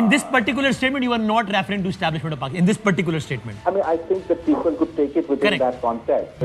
In this particular statement, you are not referring to establishment of Pakistan. In this particular statement, I mean, I think that people could take it within that context.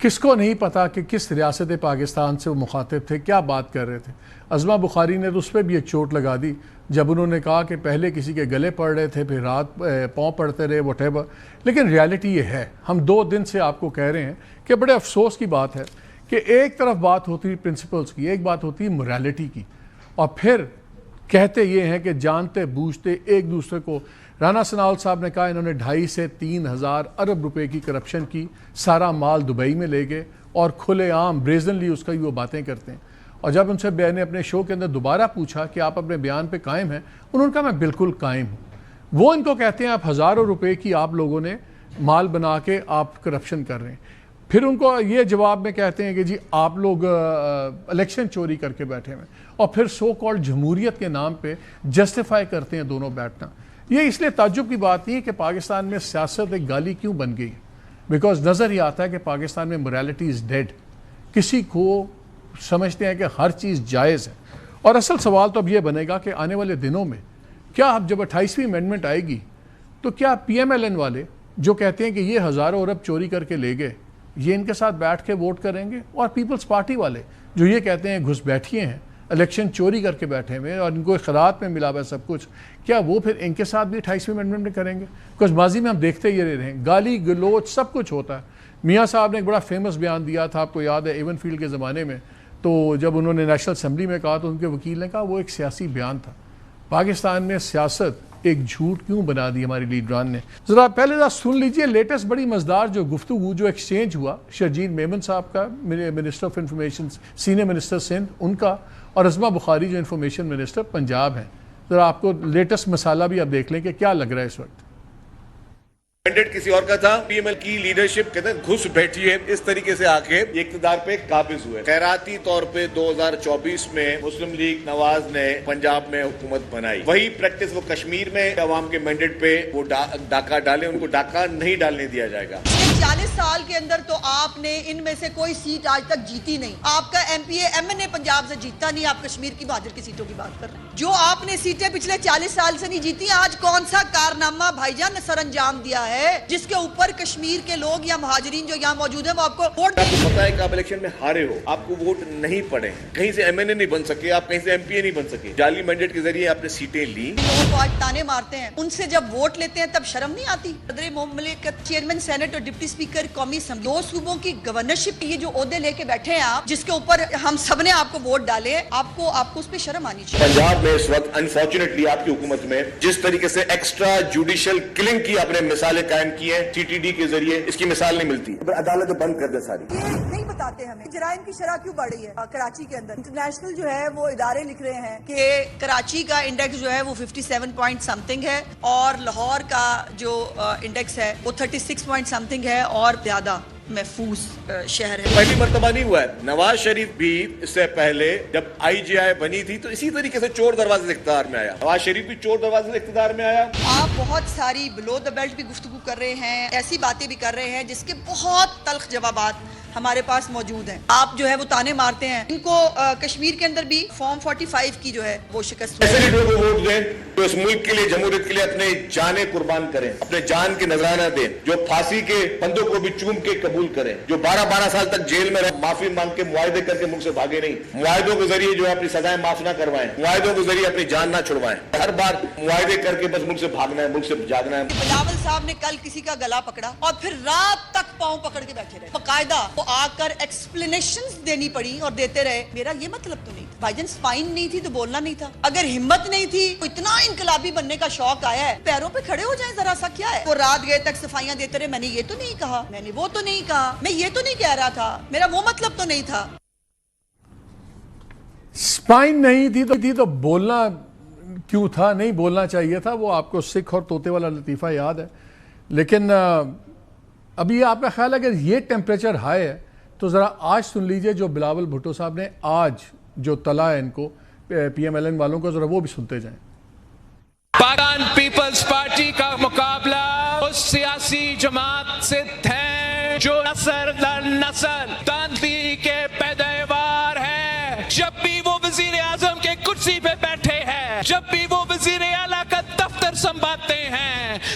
کس کو نہیں پتا کہ کس ریاست پاکستان سے وہ مخاطب تھے, کیا بات کر رہے تھے. عظمہ بخاری نے تو اس پہ بھی ایک چوٹ لگا دی جب انہوں نے کہا کہ پہلے کسی کے گلے پڑ رہے تھے, پھر رات پاؤں پڑتے رہے, وٹ ایور. لیکن ریالٹی یہ ہے, ہم 2 دن سے آپ کو کہہ رہے ہیں کہ بڑے افسوس کی بات ہے کہ ایک طرف بات ہوتی ہے پرنسپلز کی, ایک بات ہوتی ہے موریلٹی کی, اور پھر کہتے یہ ہیں کہ جانتے بوجھتے ایک دوسرے کو. رانا سنال صاحب نے کہا انہوں نے 2.5 سے 3 ہزار ارب روپے کی کرپشن کی, سارا مال دبئی میں لے گئے, اور کھلے عام بریزنلی اس کا وہ باتیں کرتے ہیں. اور جب ان سے میں نے اپنے شو کے اندر دوبارہ پوچھا کہ آپ اپنے بیان پہ قائم ہیں, انہوں نے کہا میں بالکل قائم ہوں. وہ ان کو کہتے ہیں آپ ہزاروں روپے کی آپ لوگوں نے مال بنا کے آپ کرپشن کر رہے ہیں. پھر ان کو یہ جواب میں کہتے ہیں کہ جی آپ لوگ الیکشن چوری کر کے بیٹھے ہوئے, اور پھر سو کالڈ جمہوریت کے نام پہ جسٹیفائی کرتے ہیں دونوں بیٹھنا. یہ اس لیے تعجب کی بات نہیں ہے کہ پاکستان میں سیاست ایک گالی کیوں بن گئی, بیکاز نظر ہی آتا ہے کہ پاکستان میں موریلٹی از ڈیڈ. کسی کو سمجھتے ہیں کہ ہر چیز جائز ہے. اور اصل سوال تو اب یہ بنے گا کہ آنے والے دنوں میں کیا اب جب 28ویں امینڈمنٹ آئے گی تو کیا پی ایم ایل این والے جو کہتے ہیں کہ یہ ہزاروں ارب چوری کر کے لے گئے, یہ ان کے ساتھ بیٹھ کے ووٹ کریں گے, اور پیپلز پارٹی والے جو یہ کہتے ہیں گھس بیٹھیے ہیں, الیکشن چوری کر کے بیٹھے ہوئے اور ان کو اختیارات میں ملا ہوا ہے سب کچھ, کیا وہ پھر ان کے ساتھ بھی 28ویں امینڈمنٹ میں کریں گے؟ کچھ ماضی میں ہم دیکھتے ہی رہے ہیں, گالی گلوچ سب کچھ ہوتا ہے. میاں صاحب نے ایک بڑا فیمس بیان دیا تھا, آپ کو یاد ہے ایون فیلڈ کے زمانے میں, تو جب انہوں نے نیشنل اسمبلی میں کہا تو ان کے وکیل نے کہا وہ ایک سیاسی بیان تھا. پاکستان میں سیاست ایک جھوٹ کیوں بنا دی ہماری لیڈران نے؟ ذرا پہلے ذرا سن لیجئے لیٹسٹ بڑی مزدار جو گفتگو جو ایکسچینج ہوا شرجیل میمن صاحب کا, minister of information, senior minister Sindh, ان کا, اور عظمہ بخاری جو انفارمیشن منسٹر پنجاب ہیں. ذرا آپ کو لیٹسٹ مسئلہ بھی آپ دیکھ لیں کہ کیا لگ رہا ہے اس وقت. مینڈیٹ کسی اور کا تھا, پی ایم ایل کی لیڈرشپ کہتے ہیں گھس بیٹھی ہے, اس طریقے سے آ کے اقتدار پہ قابض ہوئے. خیراتی طور پہ 2024 میں مسلم لیگ نواز نے پنجاب میں حکومت بنائی. وہی پریکٹس وہ کشمیر میں عوام کے مینڈیٹ پہ وہ ڈاکہ ڈالے, ان کو ڈاکہ نہیں ڈالنے دیا جائے گا. 40 سال کے اندر تو آپ نے ان میں سے کوئی سیٹ آج تک جیتی نہیں. آپ کا M P A M N A Punjab سے جیتا نہیں. آپ کشمیر کی مہاجر کی سیٹوں کی بات کر رہے ہیں. جو آپ نے سیٹیں پچھلے 40 سال سے نہیں جیتی, آج کون سا کارنامہ بھائی جان نے سر انجام دیا ہے جس کے اوپر کشمیر کے لوگ یا مہاجرین جو یہاں موجود ہیں وہ آپ کو ووٹ. آپ کو پتا ہے کہ آپ الیکشن میں ہارے ہو, آپ کو ووٹ نہیں پڑے, کہیں سے ایم این اے نہیں بن سکے, آپ کہیں سے ایم پی اے نہیں بن سکے. جعلی مینڈیٹ کے ذریعے آپ نے سیٹیں لی. لوگوں کو آج تانے مارتے ہیں, ان سے جب ووٹ لیتے ہیں تب شرم نہیں آتی. صدر مملکت, چیئرمین سینٹ اور ڈپٹی اسپیکر قومی اسمبلی, 2 صوبوں کی گورنرشپ, یہ جو عہدے لے کے بیٹھے ہیں آپ, جس کے اوپر ہم سب نے آپ کو ووٹ ڈالے, آپ کو اس پہ شرم آنی چاہیے. پنجاب میں اس وقت انفارچونیٹلی آپ کی حکومت میں جس طریقے سے ایکسٹرا جوڈیشل کلنگ کی آپ نے مثالیں قائم کی ہیں ٹی ٹی ڈی کے ذریعے, اس کی مثال نہیں ملتی. عدالت بند کر دے ساری. یہ نہیں بتاتے ہمیں جرائم کی شرح کیوں بڑھ رہی ہے کراچی کے اندر. انٹرنیشنل جو ہے وہ ادارے لکھ رہے ہیں کہ کراچی کا انڈیکس جو ہے وہ 57 پوائنٹ سمتھنگ ہے, اور لاہور کا جو انڈیکس ہے وہ 36 پوائنٹ سمتھنگ ہے, اور زیادہ محفوظ شہر ہے. پہلی مرتبہ نہیں ہوا ہے. نواز شریف بھی اس سے پہلے جب آئی جی آئی بنی تھی تو اسی طریقے سے چور دروازے سے اقتدار میں آیا. نواز شریف بھی چور دروازے سے اقتدار میں آیا. آپ بہت ساری بلو دا بیلٹ بھی گفتگو کر رہے ہیں, ایسی باتیں بھی کر رہے ہیں جس کے بہت تلخ جوابات ہمارے پاس موجود ہیں. آپ جو ہے وہ تانے مارتے ہیں. ان کو کشمیر کے اندر بھی فارم 45 کی جو ہے وہ شکست ایسے لیڈروں کو ووٹ دیں جو اس ملک کے لیے, جمہوریت کے لیے اپنے جانیں قربان کریں, اپنے جان کے نذرانہ دیں, جو پھانسی کے بندوں کو بھی چوم کے قبول کریں, جو 12 سال تک جیل میں رہے, معافی مانگ کے معاہدے کر کے ملک سے بھاگے نہیں, معاہدوں کے ذریعے جو ہے اپنی سزائیں معاف نہ کروائیں, معاہدوں کے ذریعے اپنی جان نہ چھڑوائیں. ہر بار معاہدے کر کے بس ملک سے بھاگنا ہے, ملک سے جاگنا ہے. بلاول صاحب نے کل کسی کا گلا پکڑا اور پھر رات تک پاؤں پکڑ کے بیٹھے رہے, باقاعدہ وہ آ کر ایکسپلینیشنز دینی پڑی اور دیتے رہے. میرا یہ مطلب تو نہیں تھا بھائی جان, سپائن نہیں تھی تو بولنا نہیں تھا. اگر ہمت نہیں تھی, اتنا انقلابی بننے کا شوق آیا ہے, پیروں پہ کھڑے ہو جائیں ذرا سا. کیا ہے وہ رات گئے تک صفائیاں دیتے رہے, میں نے یہ تو نہیں کہا, میں نے وہ تو نہیں کہا, میں یہ تو نہیں کہہ رہا تھا, میرا وہ مطلب تو نہیں تھا. سپائن نہیں تھی تو بولنا کیوں تھا, نہیں بولنا چاہیے تھا. وہ آپ کو سکھ اور طوطے والا لطیفہ یاد ہے. لیکن ابھی آپ کا خیال ہے اگر یہ ٹیمپریچر ہائی ہے تو ذرا آج سن لیجئے جو بلاول بھٹو صاحب نے آج جو تلا ہے ان کو پی ایم ایل این والوں کو, ذرا وہ بھی سنتے جائیں. پاکستان پیپلز پارٹی کا مقابلہ اس سیاسی جماعت سے ہے جو نسل در نسل تاندلی کے پیداوار ہے. جب بھی وہ وزیر اعظم کے کرسی پہ بیٹھے ہیں, جب بھی وہ وزیر اعلیٰ کا دفتر سنبھالتے ہیں,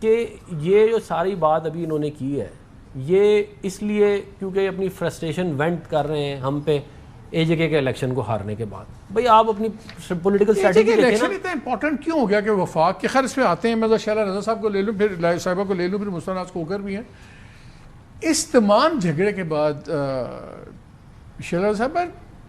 کہ یہ جو ساری بات ابھی انہوں نے کی ہے یہ اس لیے کیونکہ اپنی فرسٹریشن وینٹ کر رہے ہیں ہم پہ اے جے کے الیکشن کو ہارنے کے بعد. بھئی آپ اپنی پولیٹیکل اسٹریٹجی دیکھیں نا. الیکشن اتنا امپورٹنٹ کیوں ہو گیا کہ وفاق کے خیر اس پہ آتے ہیں. میں شیلا رضا صاحب کو لے لوں, پھر صاحبہ کو لے لوں, پھر مستناز کوکر بھی ہیں. اس تمام جھگڑے کے بعد شیلا رضا صاحب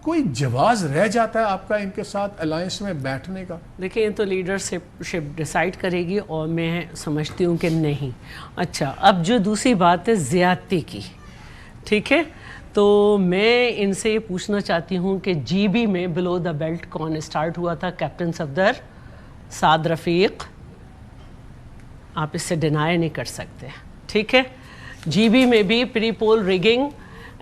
کوئی جواز رہ جاتا ہے آپ کا ان کے ساتھ الائنس میں بیٹھنے کا؟ دیکھیں یہ تو لیڈرشپ ڈیسائیڈ کرے گی اور میں سمجھتی ہوں کہ نہیں. اچھا اب جو دوسری بات ہے زیادتی کی, ٹھیک ہے, تو میں ان سے یہ پوچھنا چاہتی ہوں کہ جی بی میں بلو دا بیلٹ کون اسٹارٹ ہوا تھا؟ کیپٹن صفدر, سعد رفیق. آپ اس سے ڈینائی نہیں کر سکتے, ٹھیک ہے. جی بی میں بھی پری پول ریگنگ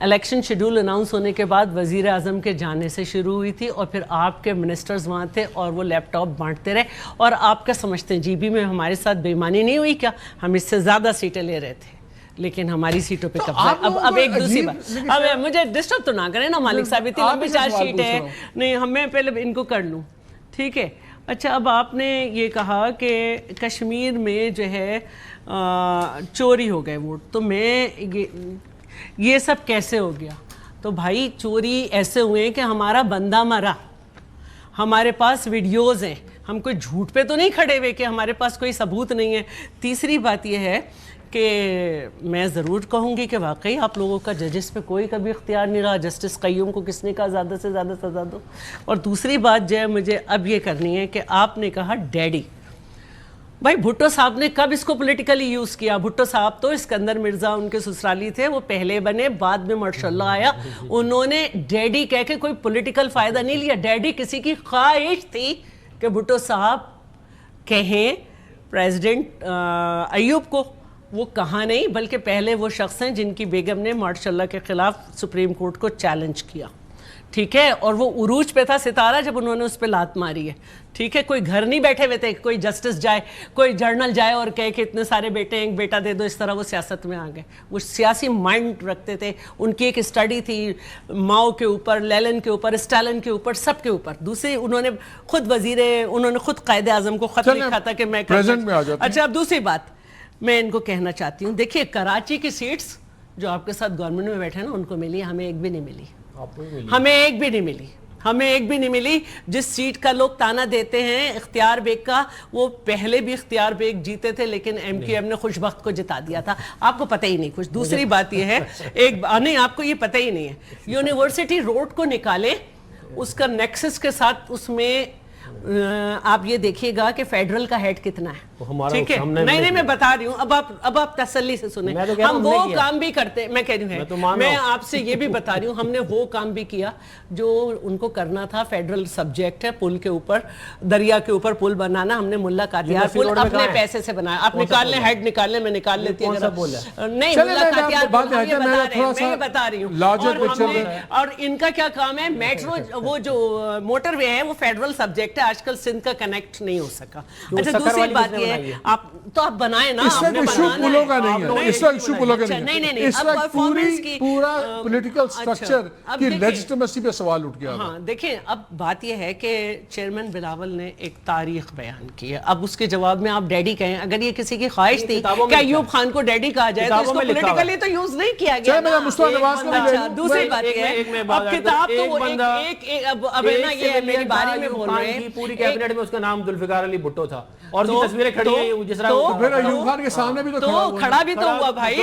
الیکشن شیڈول اناؤنس ہونے کے بعد وزیر اعظم کے جانے سے شروع ہوئی تھی اور پھر آپ کے منسٹرز وہاں تھے اور وہ لیپ ٹاپ بانٹتے رہے. اور آپ کیا سمجھتے ہیں جی بی میں ہمارے ساتھ بے ایمانی نہیں ہوئی کیا؟ ہم اس سے زیادہ سیٹیں لے رہے تھے لیکن ہماری سیٹوں پہ قبضہ. اب ایک دوسری بات, اب مجھے ڈسٹرب تو نہ کریں نا مالک صاحب, اتنی لمبی چارج شیٹ ہے نہیں, ہمیں پہلے ان کو کر لوں, ٹھیک ہے. اچھا اب آپ نے یہ کہا کہ کشمیر میں جو ہے چوری ہو گئے ووٹ, تو میں یہ سب کیسے ہو گیا؟ تو بھائی چوری ایسے ہوئے ہیں کہ ہمارا بندہ مرا, ہمارے پاس ویڈیوز ہیں, ہم کوئی جھوٹ پہ تو نہیں کھڑے ہوئے کہ ہمارے پاس کوئی ثبوت نہیں ہے. تیسری بات یہ ہے کہ میں ضرور کہوں گی کہ واقعی آپ لوگوں کا ججز پہ کوئی کبھی اختیار نہیں رہا. جسٹس قیوم کو کس نے کہا زیادہ سے زیادہ سزا دو. اور دوسری بات جو ہے مجھے اب یہ کرنی ہے کہ آپ نے کہا ڈیڈی. بھائی بھٹو صاحب نے کب اس کو پولیٹیکلی یوز کیا؟ بھٹو صاحب تو اسکندر مرزا ان کے سسرالی تھے, وہ پہلے بنے, بعد میں ماشاءاللہ آیا. انہوں نے ڈیڈی کہہ کے کوئی پولیٹیکل فائدہ نہیں لیا. ڈیڈی کسی کی خواہش تھی کہ بھٹو صاحب کہیں پریزیڈنٹ ایوب کو. وہ کہاں نہیں, بلکہ پہلے وہ شخص ہیں جن کی بیگم نے ماشاءاللہ کے خلاف سپریم کورٹ کو چیلنج کیا, ٹھیک ہے. اور وہ عروج پہ تھا ستارہ جب انہوں نے اس پہ لات ماری ہے, ٹھیک ہے. کوئی گھر نہیں بیٹھے ہوئے تھے, کوئی جسٹس جائے, کوئی جرنل جائے اور کہے کہ اتنے سارے بیٹے ہیں, ایک بیٹا دے دو, اس طرح وہ سیاست میں آ گئے. وہ سیاسی مائنڈ رکھتے تھے. ان کی ایک اسٹڈی تھی ماؤ کے اوپر, لینن کے اوپر, اسٹالن کے اوپر, سب کے اوپر. دوسری انہوں نے خود قائد اعظم کو خط لکھا تھا کہ میں. اچھا اب دوسری بات میں ان کو کہنا چاہتی ہوں, دیکھیے کراچی کی سیٹس جو آپ کے ساتھ گورنمنٹ میں بیٹھے نا ان کو ملی, ہمیں ایک بھی نہیں ملی. ہمیں ایک بھی نہیں ملی. جس سیٹ کا لوگ تانا دیتے ہیں اختیار بیگ کا, وہ پہلے بھی اختیار بیگ جیتے تھے لیکن ایم کیو ایم نے خوش بخت کو جتا دیا تھا. آپ کو پتہ ہی نہیں کچھ. دوسری بات یہ ہے, نہیں آپ کو یہ پتہ ہی نہیں ہے, یونیورسٹی روڈ کو نکالے, اس کا نیکسس کے ساتھ اس میں آپ یہ دیکھیے گا کہ فیڈرل کا ہیڈ کتنا ہے, ٹھیک ہے. نہیں میں بتا رہی ہوں, اب آپ تسلی سے سنیں. ہم وہ کام بھی کرتے, میں کہہ رہی ہوں, میں آپ سے یہ بھی بتا رہی ہوں, ہم نے وہ کام بھی کیا جو ان کو کرنا تھا. فیڈرل سبجیکٹ ہے, پل کے اوپر, دریا کے اوپر پل بنانا, ہم نے ملا قادیار پل اپنے پیسے سے بنایا. آپ نکال لیں, ہیڈ نکال لیں, میں نکال لیتی ہوں. نہیں, ملا قادیار پل میں بتا رہی ہوں. اور ان کا کیا کام ہے, میٹرو, وہ جو موٹر وے ہے وہ فیڈرل سبجیکٹ ہے. آج کل سندھ کا کنیکٹ نہیں ہو سکا. اچھا دوسری بات یہ ہے, آپ تو آپ بنائیں نا. اس وقت ایشو پولوں کا نہیں ہے, اس وقت ایشو پولوں کا نہیں ہے, اس وقت پورا پولیٹیکل سٹرکچر کی لیجٹمیسی پہ سوال اٹھ گیا. ہاں دیکھیں, اب بات یہ ہے کہ چیئرمین بلاول نے ایک تاریخ بیان کی ہے. اب اس کے جواب میں آپ ڈیڈی کہیں, اگر یہ کسی کی خواہش تھی کہ ایوب خان کو ڈیڈی کہا جائے تو اس کو پولیٹیکلی تو یوز نہیں کیا گیا. دوسری بات یہ ہے, اب کتاب تو اب ہے نا, یہ میری باری میں بول رہے ہیں, پوری کیبنٹ میں اس کا نام ذوالفقار علی بھٹو تھا اور اس کی تصویریں کھڑی ہیں جس طرح. تو پھر ایوب خان کے سامنے بھی تو کھڑا بھی تو ہوا بھائی,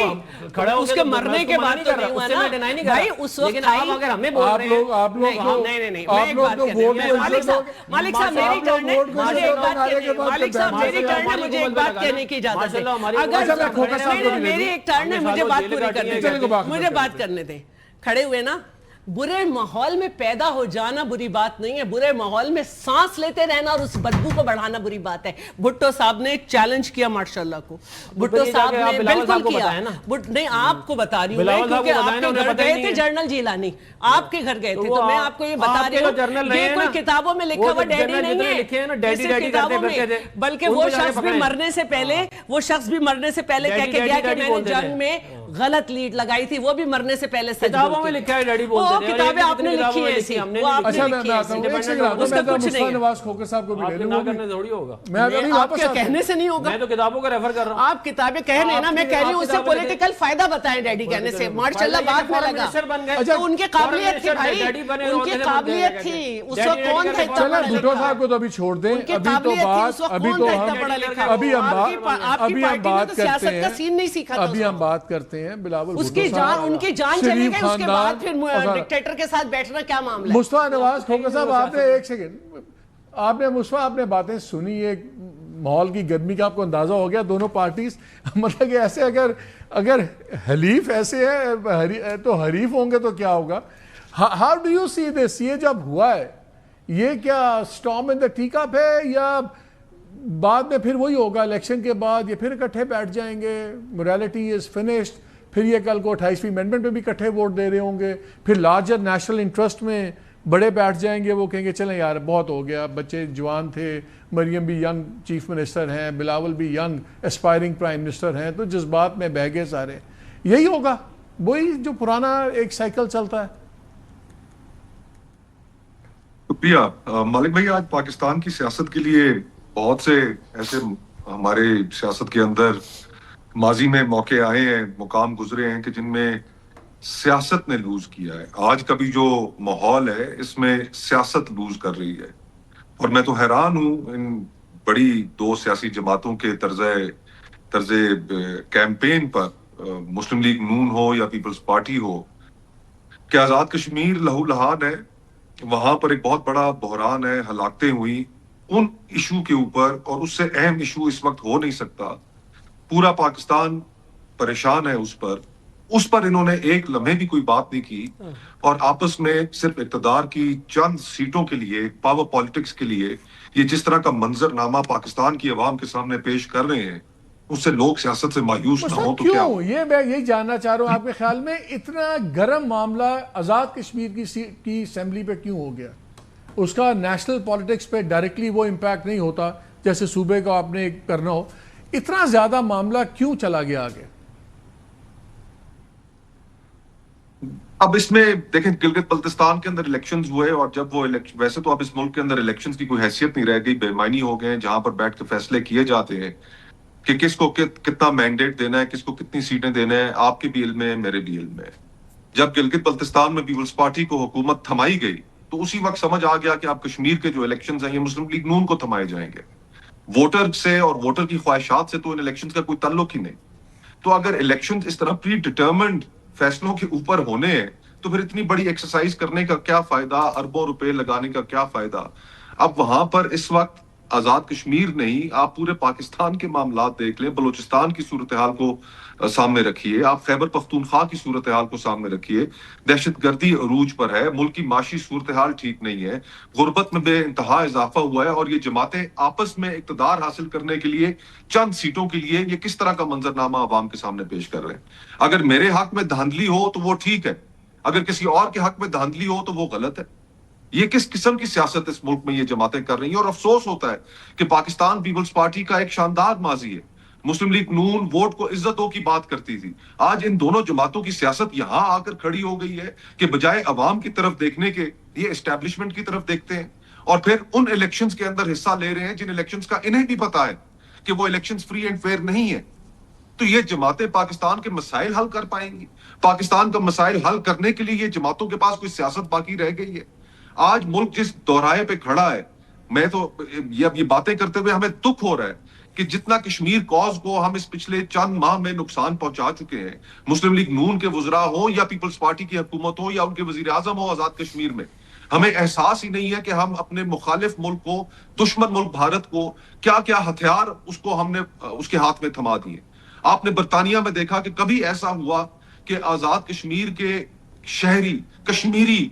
اس کے مرنے کے بعد تو نہیں ہوا نا بھائی. اس وقت آپ اگر ہمیں بول رہے ہیں, آپ لوگ مالک صاحب میری ٹرن ہے, مجھے ایک بات کہنے, مالک صاحب میری ٹرن ہے, مجھے ایک بات کہنے کی اجازت ہے. اگر میری ایک ٹرن ہے, مجھے بات پوری کرنے دیں, مجھے بات کرنے دیں. کھڑے ہوئے نا, برے ماحول میں پیدا ہو جانا بری بات نہیں ہے, برے ماحول میں سانس لیتے رہنا اور اس بدبو کو بڑھانا بری بات ہے. بھٹو صاحب نے چیلنج کیا ماشاءاللہ کو, بھٹو صاحب نے بالکل کیا. نہیں آپ کو بتا رہی ہوں کیونکہ آپ کے گھر گئے تھے جنرل جیلانی, آپ کے گھر گئے تھے, تو میں آپ کو یہ بتا رہی ہوں, یہ کوئی کتابوں میں لکھا ہوا ڈیڈی نہیں ہے کتابوں میں, بلکہ وہ شخص بھی مرنے سے پہلے کہہ کے گیا کہ میں نے جنگ میں غلط لیڈ لگائی تھی, وہ بھی مرنے سے پہلے سچ کتابوں میں لکھا ہے ڈیڈی بولتے تھے, کتابیں آپ نے لکھی ہیں ایسی, وہ آپ اچھا نے میں لکھی آتا ہوں, ایک سیکنڈ آتا ہوں, میں مصطفیٰ نواز کھوکر صاحب کو بھی لے لوں, کرنے تھوڑی ہوگا, میں ابھی آپ واپس کے کہنے سے نہیں ہوگا, میں تو کتابوں کا ریفر کر رہا ہوں. آپ کتابیں کہہ رہے ہیں نا, میں کہہ رہی ہوں اس سے پولیٹیکل فائدہ بتائیں ڈیڈی کہنے سے, ماشاءاللہ بات میں لگا تو ان کی قابلیت تھی بھائی, ان کی قابلیت تھی, اس وقت کون تھا اتنا پڑھا بھٹو صاحب کو تو ابھی چھوڑ دیں, ابھی ہم بات کرتے ہیں بلاول اس کی جان, ان کی جان چلے گئی, اس کے بعد پھر ڈکٹیٹر کے ساتھ بیٹھنا کیا معاملہ ہے. مصطفیٰ نواز کھوکر صاحب, آپ نے ایک سیکنڈ, آپ نے مصطفیٰ آپ نے باتیں سنی, ایک ماحول کی گرمی کا آپ کو اندازہ ہو گیا, دونوں پارٹیز مطلب کہ ایسے اگر حلیف ایسے ہے تو حریف ہوں گے تو کیا ہوگا. ہاؤ ڈو یو سی دس, یہ جب ہوا ہے یہ کیا storm in the T cup ہے, یا بعد میں پھر وہی ہوگا الیکشن کے بعد یہ پھر اکٹھے بیٹھ جائیں گے, موریلٹی از فنشڈ, پھر یہ کل کو 28ویں امینڈمنٹ پہ بھی اکٹھے ووٹ دے رہے ہوں گے, پھر لارجر نیشنل انٹرسٹ میں بڑے بیٹھ جائیں گے, وہ کہیں گے چلیں یار بہت ہو گیا, بچے جوان تھے, مریم بھی ینگ چیف منسٹر ہیں, بلاول بھی ینگ اسپائرنگ پرائم منسٹر ہیں, تو جذبات میں بہہ گئے سارے, یہی ہوگا وہی جو پرانا ایک سائیکل چلتا ہے. شکریہ مالک بھائی. آج پاکستان کی سیاست کے لیے بہت سے ایسے ہمارے سیاست کے اندر ماضی میں موقع آئے ہیں, مقام گزرے ہیں کہ جن میں سیاست نے لوز کیا ہے. آج کا بھی جو ماحول ہے اس میں سیاست لوز کر رہی ہے, اور میں تو حیران ہوں ان بڑی دو سیاسی جماعتوں کے طرز کیمپین پر, مسلم لیگ نون ہو یا پیپلز پارٹی ہو, کہ آزاد کشمیر لہو لہان ہے, وہاں پر ایک بہت بڑا بحران ہے, ہلاکتیں ہوئی ان ایشو کے اوپر, اور اس سے اہم ایشو اس وقت ہو نہیں سکتا, پورا پاکستان پریشان ہے اس پر انہوں نے ایک لمحے بھی کوئی بات نہیں کی, اور آپس میں صرف اقتدار کی چند سیٹوں کے لیے, پاور پالیٹکس کے لیے یہ جس طرح کا منظر نامہ پاکستان کی عوام کے سامنے پیش کر رہے ہیں, اس سے لوگ سیاست سے مایوس نہ ہوں تو کیا ہو. یہ میں یہی جاننا چاہ رہا ہوں, آپ کے خیال میں اتنا گرم معاملہ آزاد کشمیر کی اسمبلی پہ کیوں ہو گیا؟ اس کا نیشنل پالیٹکس پہ ڈائریکٹلی وہ امپیکٹ نہیں ہوتا جیسے صوبے کا آپ نے کرنا ہو, اتنا زیادہ معاملہ کیوں چلا گیا آگے؟ اب اس میں دیکھیں, گلگت بلتستان کے اندر الیکشنز ہوئے, اور جب وہ ویسے تو اب اس ملک کے اندر الیکشنز کی کوئی حیثیت نہیں رہ گئی, بے معنی ہو گئے ہیں, جہاں پر بیٹھ کے فیصلے کیے جاتے ہیں کہ کس کو کتنا مینڈیٹ دینا ہے, کس کو کتنی سیٹیں دینا ہے, آپ کے بھی علم ہے, میرے بھی علم ہے. جب گلگت بلتستان میں پیپلز پارٹی کو حکومت تھمائی گئی تو اسی وقت سمجھ آ گیا کہ آپ کشمیر کے جو الیکشنز ہیں یہ مسلم لیگ نون کو تھمائے جائیں گے. ووٹر سے اور ووٹر کی خواہشات سے تو ان الیکشنز کا کوئی تعلق ہی نہیں. تو اگر الیکشنز اس طرح پری ڈیٹرمنڈ فیصلوں کے اوپر ہونے ہیں تو پھر اتنی بڑی ایکسرسائز کرنے کا کیا فائدہ, اربوں روپے لگانے کا کیا فائدہ. اب وہاں پر اس وقت آزاد کشمیر نہیں, آپ پورے پاکستان کے معاملات دیکھ لیں, بلوچستان کی صورتحال کو سامنے رکھیے, آپ خیبر پختونخوا کی صورتحال کو سامنے رکھیے, دہشت گردی عروج پر ہے, ملک کی معاشی صورتحال ٹھیک نہیں ہے, غربت میں بے انتہا اضافہ ہوا ہے, اور یہ جماعتیں آپس میں اقتدار حاصل کرنے کے لیے چند سیٹوں کے لیے یہ کس طرح کا منظرنامہ عوام کے سامنے پیش کر رہے ہیں. اگر میرے حق میں دھاندلی ہو تو وہ ٹھیک ہے, اگر کسی اور کے حق میں دھاندلی ہو تو وہ غلط ہے. یہ کس قسم کی سیاست اس ملک میں یہ جماعتیں کر رہی ہیں, اور افسوس ہوتا ہے کہ پاکستان پیپلز پارٹی کا ایک شاندار ماضی ہے, مسلم لیگ نون ووٹ کو عزتوں کی بات کرتی تھی, آج ان دونوں جماعتوں کی سیاست یہاں آ کر کھڑی ہو گئی ہے کہ بجائے عوام کی طرف دیکھنے کے یہ اسٹیبلشمنٹ کی طرف دیکھتے ہیں, اور پھر ان الیکشنز کے اندر حصہ لے رہے ہیں جن الیکشنز کا انہیں بھی پتا ہے کہ وہ الیکشنز فری اینڈ فیئر نہیں ہے. تو یہ جماعتیں پاکستان کے مسائل حل کر پائیں گی؟ پاکستان کا مسائل حل کرنے کے لیے یہ جماعتوں کے پاس کوئی سیاست باقی رہ گئی ہے؟ آج ملک جس دورائے پہ کھڑا ہے, میں تو یہ باتیں کرتے ہوئے ہمیں دکھ ہو رہا ہے کہ جتنا کشمیر کاز کو ہم اس پچھلے چند ماہ میں نقصان پہنچا چکے ہیں, مسلم لیگ نون کے وزراء ہوں یا پیپلز پارٹی کی حکومت ہو یا ان کے وزیر اعظم ہو آزاد کشمیر میں, ہمیں احساس ہی نہیں ہے کہ ہم اپنے مخالف ملک کو, دشمن ملک بھارت کو کیا کیا ہتھیار اس کو ہم نے اس کے ہاتھ میں تھما دیے. آپ نے برطانیہ میں دیکھا کہ کبھی ایسا ہوا کہ آزاد کشمیر کے شہری کشمیری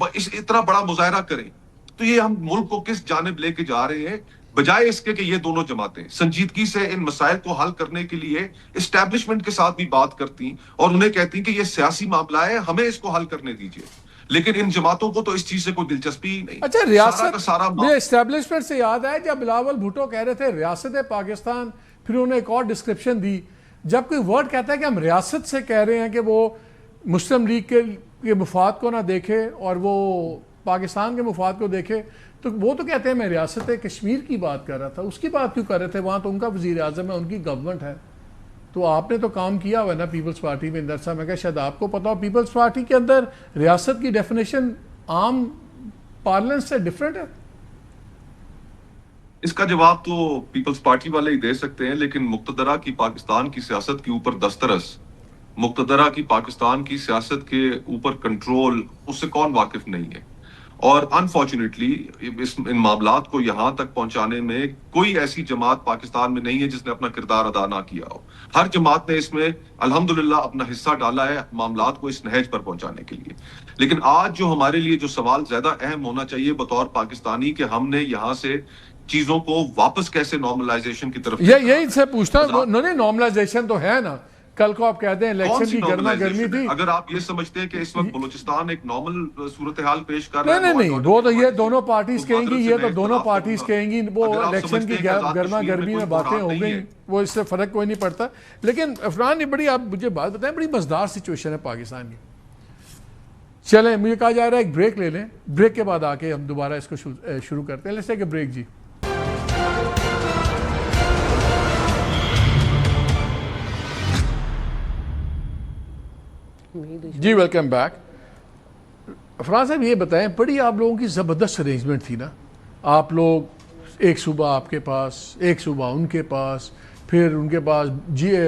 اتنا بڑا مظاہرہ کریں. تو یہ ہم ملک کو کس جانب لے کے جا رہے ہیں, بجائے اس کے کہ یہ دونوں جماعتیں سنجیدگی سے ان مسائل کو حل کرنے کے لیے اسٹیبلشمنٹ کے ساتھ بھی بات کرتی اور انہیں کہتی کہ یہ سیاسی معاملہ ہے, ہمیں اس کو حل کرنے دیجیے. لیکن ان جماعتوں کو تو اس چیز سے کوئی دلچسپی ہی نہیں. اچھا, ریاست اسٹیبلشمنٹ سے یاد ہے جب بلاول بھٹو کہہ رہے تھے ریاست پاکستان, پھر انہوں نے ایک اور ڈسکرپشن دی جب کوئی ورڈ کہتا ہے کہ ہم ریاست سے کہہ رہے ہیں کہ وہ مسلم لیگ کے مفاد کو نہ دیکھے اور وہ پاکستان کے مفاد کو دیکھے, تو وہ تو کہتے ہیں میں ریاست کشمیر کی بات کر رہا تھا. اس کی بات کیوں کر رہے تھے؟ وہاں تو ان کا وزیر اعظم ہے, ان کی گورنمنٹ ہے. تو آپ نے تو کام کیا ہوا ہے نا پیپلز پارٹی میں اندر صاحب. میں کہا شاید آپ کو پتا ہو پیپلز پارٹی کے اندر ریاست کی ڈیفینیشن عام پارلنس سے ڈیفرنٹ ہے. اس کا جواب تو پیپلز پارٹی والے ہی دے سکتے ہیں, لیکن مقتدرہ کی پاکستان کی سیاست کے اوپر دسترس, مقتدرہ کی پاکستان کی سیاست کے اوپر کنٹرول, اس سے کون واقف نہیں ہے. اور انفارچونیٹلی ان معاملات کو یہاں تک پہنچانے میں کوئی ایسی جماعت پاکستان میں نہیں ہے جس نے اپنا کردار ادا نہ کیا ہو. ہر جماعت نے اس میں الحمدللہ اپنا حصہ ڈالا ہے معاملات کو اس نہج پر پہنچانے کے لیے. لیکن آج جو ہمارے لیے جو سوال زیادہ اہم ہونا چاہیے بطور پاکستانی, کہ ہم نے یہاں سے چیزوں کو واپس کیسے نارملائزیشن کی طرف, یہی سے پوچھتا ہوں. نارملائزیشن تو ہے نا, کل کو آپ کہتے ہیں الیکشن کی گرما گرمی تھی. اگر آپ یہ سمجھتے ہیں کہ اس وقت بلوچستان ایک نارمل صورتحال پیش کر رہا ہے, نہیں, وہ تو یہ دونوں پارٹیز کہیں گی, یہ تو دونوں پارٹیز کہیں گی وہ الیکشن کی گرما گرمی میں باتیں ہو گئی, وہ اس سے فرق کوئی نہیں پڑتا. لیکن عفران نے بڑی, آپ مجھے بات بتائیں, بڑی مزدار سچویشن ہے پاکستان کی. چلیں, مجھے کہا جا رہا ہے ایک بریک لے لیں, بریک کے بعد آ کے ہم دوبارہ اس کو شروع کرتے ہیں. Let's take a break. جی ویلکم بیک. عفران صاحب یہ بتائیں, بڑی آپ لوگوں کی زبردست ارینجمنٹ تھی نا. آپ لوگ ایک صوبہ آپ کے پاس, ایک صوبہ ان کے پاس, پھر ان کے پاس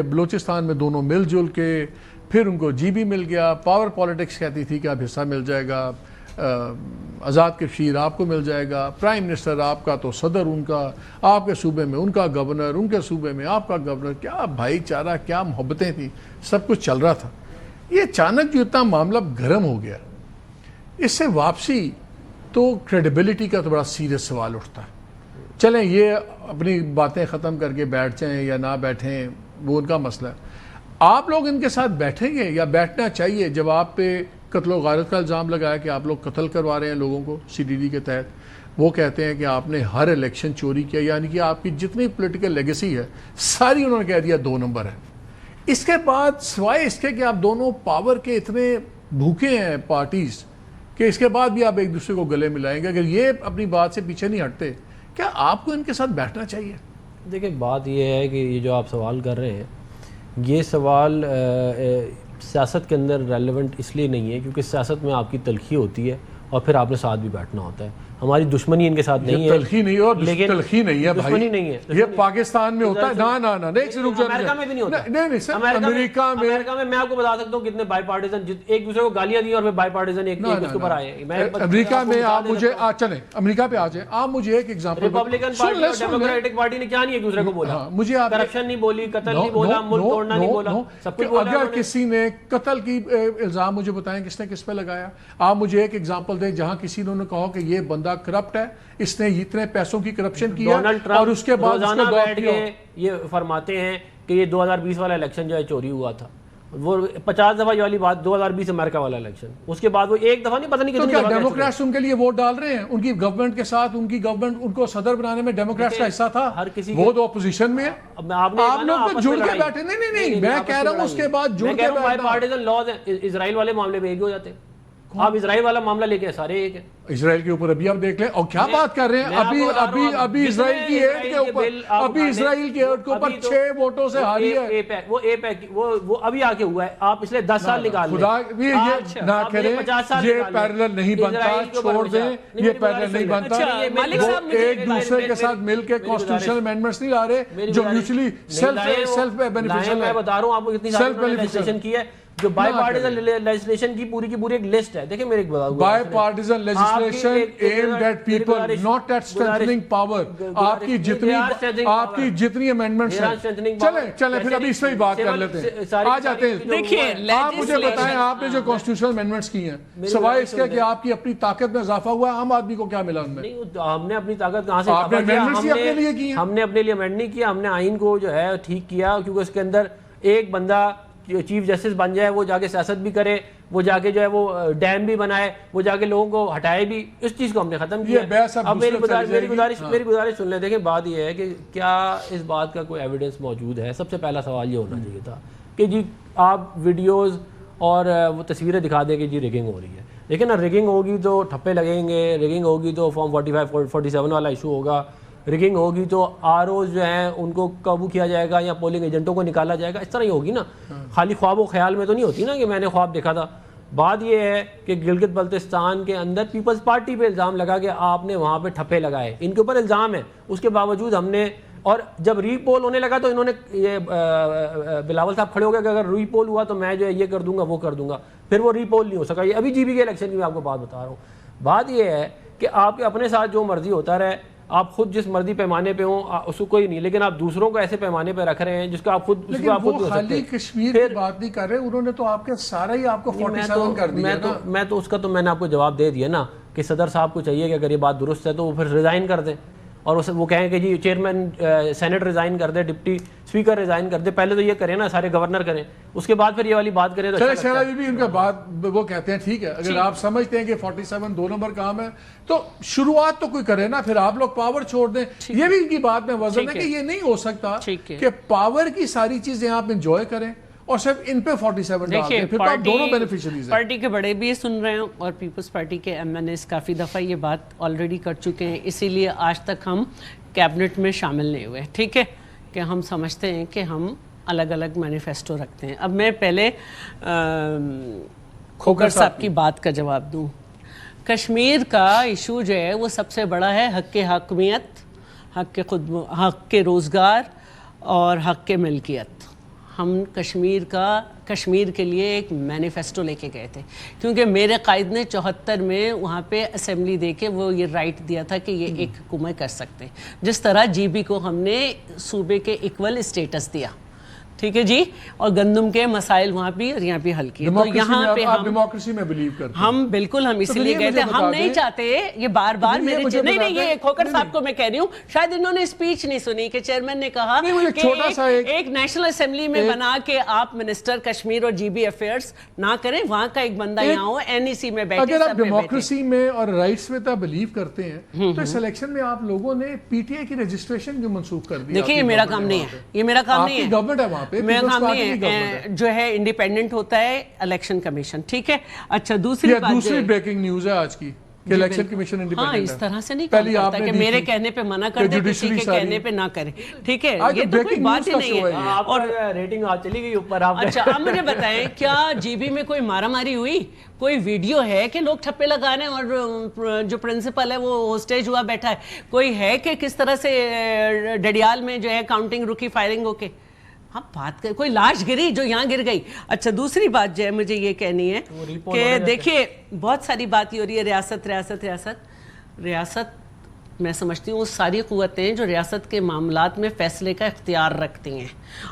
بلوچستان میں دونوں مل جل کے, پھر ان کو جی بھی مل گیا. پاور پالیٹکس کہتی تھی کہ اب حصہ مل جائے گا, آزاد کشمیر آپ کو مل جائے گا, پرائم منسٹر آپ کا تو صدر ان کا, آپ کے صوبے میں ان کا گورنر, ان کے صوبے میں آپ کا گورنر. کیا بھائی چارہ, کیا محبتیں تھیں, سب کچھ چل رہا تھا. یہ اچانک جو اتنا معاملہ گرم ہو گیا, اس سے واپسی تو کریڈیبلٹی کا تو بڑا سیریس سوال اٹھتا ہے. چلیں یہ اپنی باتیں ختم کر کے بیٹھ جائیں یا نہ بیٹھیں, وہ ان کا مسئلہ ہے. آپ لوگ ان کے ساتھ بیٹھیں گے یا بیٹھنا چاہیے جب آپ پہ قتل و غارت کا الزام لگایا کہ آپ لوگ قتل کروا رہے ہیں لوگوں کو سی ڈی ڈی کے تحت. وہ کہتے ہیں کہ آپ نے ہر الیکشن چوری کیا, یعنی کہ آپ کی جتنی پولیٹیکل لیگیسی ہے ساری انہوں نے کہہ دیا 2 نمبر ہے. اس کے بعد سوائے اس کے کہ آپ دونوں پاور کے اتنے بھوکے ہیں پارٹیز کہ اس کے بعد بھی آپ ایک دوسرے کو گلے ملائیں گے, اگر یہ اپنی بات سے پیچھے نہیں ہٹتے, کیا آپ کو ان کے ساتھ بیٹھنا چاہیے؟ دیکھیں بات یہ ہے کہ یہ جو آپ سوال کر رہے ہیں, یہ سوال سیاست کے اندر ریلیونٹ اس لیے نہیں ہے کیونکہ سیاست میں آپ کی تلخی ہوتی ہے اور پھر آپ نے ساتھ بھی بیٹھنا ہوتا ہے. ہماری دشمنی ان کے ساتھ نہیں ہے, تلخی نہیں اور تلخی نہیں ہے دشمنی نہیں ہے, یہ پاکستان میں ہوتا ہے. نا ایک سے رک جائیں, امریکہ میں بھی نہیں ہوتا. نہیں سر, امریکہ میں آپ کو بتا سکتا ہوں کتنے بائی پارٹیزن ایک دوسرے کو گالیاں دی اور پھر بائی پارٹیزن ایک اس کے اوپر آئے. امریکہ میں آپ مجھے چلیں امریکہ پہ آ جائیں, آپ مجھے ایک ایگزامپل. ریپبلکن پارٹی اور ڈیموکریٹک پارٹی نے کیا نہیں ایک دوسرے کو بولا, مجھے کرپشن نہیں بولی, قتل نہیں بولا, ملک توڑنا نہیں بولا, سب کچھ بولا. اگر کسی نے قتل کی الزام مجھے بتائیں کس نے کس پہ لگایا. آپ مجھے ایک ایگزامپل دیں جہاں کسی نے کہا کہ یہ بندہ کرپٹ ہے, اس نے اتنے پیسوں کی کرپشن کی ہے, اور اس کے بعد روزانہ بیٹھ کے یہ فرماتے ہیں کہ یہ 2020 والا الیکشن جو ہے چوری ہوا تھا. وہ 50 دفعہ یہ والی بات 2020 امریکہ والا الیکشن, اس کے بعد وہ ایک دفعہ نہیں, پتہ نہیں کتنی دفعہ. ڈیموکریٹس ان کے لیے ووٹ ڈال رہے ہیں, ان کی گورنمنٹ کے ساتھ, ان کی گورنمنٹ ان کو صدر بنانے میں ڈیموکریٹس کا حصہ تھا. وہ تو اپوزیشن میں ہے. آپ لوگ جڑ کے بیٹھے. نہیں میں کہہ رہا ہوں اس کے بعد جڑ کے بیٹھنا. پارٹیزن لاز ہیں اسرائیل والے معاملے میں ایک ہو جاتے ہیں. آپ اسرائیل والا معاملہ لے کے سارے ایک ہے. اسرائیل کے اوپر ابھی آپ دیکھ لیں, اور کیا بات کر رہے ہیں, ابھی اسرائیل کی ایڈ کے اوپر, ابھی اسرائیل کی ایڈ کے اوپر 6 ووٹوں سے ہاری ہے. وہ اے پیک وہ ابھی آگے ہوا ہے. آپ پچھلے 10 سال نکال لیں. خدا یہ نہ کریں, یہ پیرلل نہیں بنتا, چھوڑ دیں, یہ پیرلل نہیں بنتا. وہ ایک دوسرے کے ساتھ مل کے کانسٹیٹیوشنل امینڈمنٹس نہیں لا رہے جو میوچلی سیلف بینیفیشل ہے. میں بتا رہا ہوں آپ کو کتنی ساری لیجسلیشن کی ہے جو بائی پارٹیزن لیجسلیشن کی پوری کی پوری ایک لسٹ ہے. دیکھیں میرے ایک بتا دوں, bipartisan legislation aimed at people, not at strengthening power. آپ کی جتنی امینڈمنٹس ہیں, چلیں پھر ابھی اس پہ ہی بات کر لیتے ہیں, آ جاتے ہیں. دیکھیں آپ مجھے بتائیں, آپ نے جو کانسٹیٹیوشنل امینڈمنٹس کی ہیں, سوائے اس کے کہ آپ کی اپنی طاقت میں اضافہ ہوا ہے, عام آدمی کو کیا ملا ان میں؟ ہم نے اپنی طاقت کہاں سے اضافہ کیا؟ ہم نے اپنے لیے امینڈ نہیں کیا, ہم نے آئین کو جو ہے ٹھیک کیا, کیونکہ اس کے اندر ایک بندہ چیف جسٹس بن جائے وہ جا کے سیاست بھی کرے, وہ جا کے جو ہے وہ ڈیم بھی بنائے, وہ جا کے لوگوں کو ہٹائے بھی, اس چیز کو ہم نے ختم کیا. اب میری گزارش سن لیں. دیکھیں بات یہ ہے کہ کیا اس بات کا کوئی ایویڈنس موجود ہے؟ سب سے پہلا سوال یہ ہونا چاہیے تھا کہ جی آپ ویڈیوز اور وہ تصویریں دکھا دیں کہ جی ریگنگ ہو رہی ہے. لیکن نا ریگنگ ہوگی تو ٹھپے لگیں گے, ریگنگ ہوگی تو فارم 45 47 والا ایشو ہوگا, ریگنگ ہوگی تو آر اوز جو ہیں ان کو قابو کیا جائے گا یا پولنگ ایجنٹوں کو نکالا جائے گا, اس طرح ہی ہوگی نا. خالی خواب و خیال میں تو نہیں ہوتی نا کہ میں نے خواب دیکھا تھا. بات یہ ہے کہ گلگت بلتستان کے اندر پیپلز پارٹی پہ الزام لگا کہ آپ نے وہاں پہ ٹھپے لگائے, ان کے اوپر الزام ہے. اس کے باوجود ہم نے, اور جب ری پول ہونے لگا تو انہوں نے, یہ بلاول صاحب کھڑے ہو گئے کہ اگر ری پول ہوا تو میں جو ہے یہ کر دوں گا وہ کر دوں گا. پھر وہ ری پول نہیں ہو سکا. یہ ابھی جی بی کے الیکشن کی میں آپ کو بات بتا رہا ہوں. بات یہ ہے کہ آپ کے اپنے ساتھ جو مرضی ہوتا رہے, آپ خود جس مرضی پیمانے پہ ہوں اس کو کوئی نہیں, لیکن آپ دوسروں کو ایسے پیمانے پہ رکھ رہے ہیں جس کو آپ خود, اس کو آپ خود خالی کشمیر کی بات نہیں کر رہے, انہوں نے تو آپ کے سارا ہی آپ کو 47 کر دیا نا. میں تو اس کا تو میں نے آپ کو جواب دے دیا نا کہ صدر صاحب کو چاہیے کہ اگر یہ بات درست ہے تو وہ پھر ریزائن کر دیں, اور وہ کہیں کہ جی چیئرمین سینٹ ریزائن کر دے, ڈپٹی اسپیکر ریزائن کر دے. پہلے تو یہ کریں نا, سارے گورنر کریں, اس کے بعد پھر یہ والی بات کریں. چلے شہلا بھی ان کا بات وہ کہتے ہیں ٹھیک ہے, اگر آپ سمجھتے ہیں کہ 47 2 نمبر کام ہے تو شروعات تو کوئی کرے نا, پھر آپ لوگ پاور چھوڑ دیں. یہ بھی ان کی بات میں وزن ہے کہ یہ نہیں ہو سکتا کہ پاور کی ساری چیزیں آپ انجوائے کریں اور صرف ان پہ 47 ڈال دیں, پھر تو آپ دونوں بینیفیشریز ہیں. پارٹی کے بڑے بھی سن رہے ہیں اور پیپلز پارٹی کے ایم این ایز کافی دفعہ یہ بات آلریڈی کر چکے ہیں, اسی لیے آج تک ہم کیبنٹ میں شامل نہیں ہوئے. ٹھیک ہے, کہ ہم سمجھتے ہیں کہ ہم الگ الگ مینیفیسٹو رکھتے ہیں. اب میں پہلے کھوکر صاحب کی بات کا جواب دوں. کشمیر کا ایشو جو ہے وہ سب سے بڑا ہے حق حاکمیت, حق کے روزگار اور حق کے ملکیت. ہم کشمیر کے لیے ایک مینیفیسٹو لے کے گئے تھے, کیونکہ میرے قائد نے 74 میں وہاں پہ اسمبلی دے کے وہ یہ رائٹ دیا تھا کہ یہ ایک حکومت کر سکتے, جس طرح جی بی کو ہم نے صوبے کے ایکول اسٹیٹس دیا. ٹھیک ہے جی, اور گندم کے مسائل وہاں بھی اور یہاں بھی حل کیے. تو یہاں پہ ہم ڈیموکریسی میں بلیو کرتے ہیں. ہم بالکل, ہم اسی لیے گئے تھے. ہم نہیں چاہتے یہ بار بار میرے نہیں یہ کھوکر صاحب کو میں کہہ رہی ہوں, شاید انہوں نے اسپیچ نہیں سنی کہ چیئرمین نے کہا کہ ایک نیشنل اسمبلی میں بنا کے آپ منسٹر کشمیر اور جی بی افیئرس نہ کریں, وہاں کا ایک بندہ یہاں ہو, این ای سی میں بیٹھے. اگر آپ ڈیموکریسی میں اور رائٹس میں تو بلیو کرتے ہیں تو اس الیکشن میں آپ لوگوں نے پی ٹی آئی کی رجسٹریشن کیوں منسوخ کر دی؟ دیکھیں یہ میرا کام نہیں ہے, یہ میرا کام نہیں ہے. گورنمنٹ ہے وہاں پہ, میرا کام نہیں ہے, جو ہے انڈیپینڈنٹ ہوتا ہے الیکشن کمیشن. ٹھیک ہے, اچھا دوسری بریکنگ نیوز ہے آج کی کہ الیکشن کمیشن انڈیپینڈنٹ ہے. ہاں, اس طرح سے نہیں کام کرتا کہ میرے کہنے پہ منع کر دے, کسی کے کہنے پہ نہ کرے. ٹھیک ہے, یہ تو کوئی بات ہی نہیں ہے. اور ریٹنگ آج چلی گئی اوپر. اچھا اب مجھے بتائیں, کیا جی بی میں کوئی مارا ماری ہوئی؟ کوئی ویڈیو ہے کہ لوگ ٹھپے لگا رہے ہیں اور جو پرنسپل ہے وہ ہوسٹیج ہوا بیٹھا ہے؟ کوئی ہے کہ کس طرح سے ڈڈیال میں جو ہے کاؤنٹنگ رکی فائرنگ ہو کے؟ ہاں بات کر, کوئی لاش گری جو یہاں گر گئی. اچھا دوسری بات جو ہے مجھے یہ کہنی ہے کہ دیکھیے بہت ساری بات یہ ہو رہی ہے ریاست ریاست ریاست ریاست. میں سمجھتی ہوں وہ ساری قوتیں جو ریاست کے معاملات میں فیصلے کا اختیار رکھتی ہیں,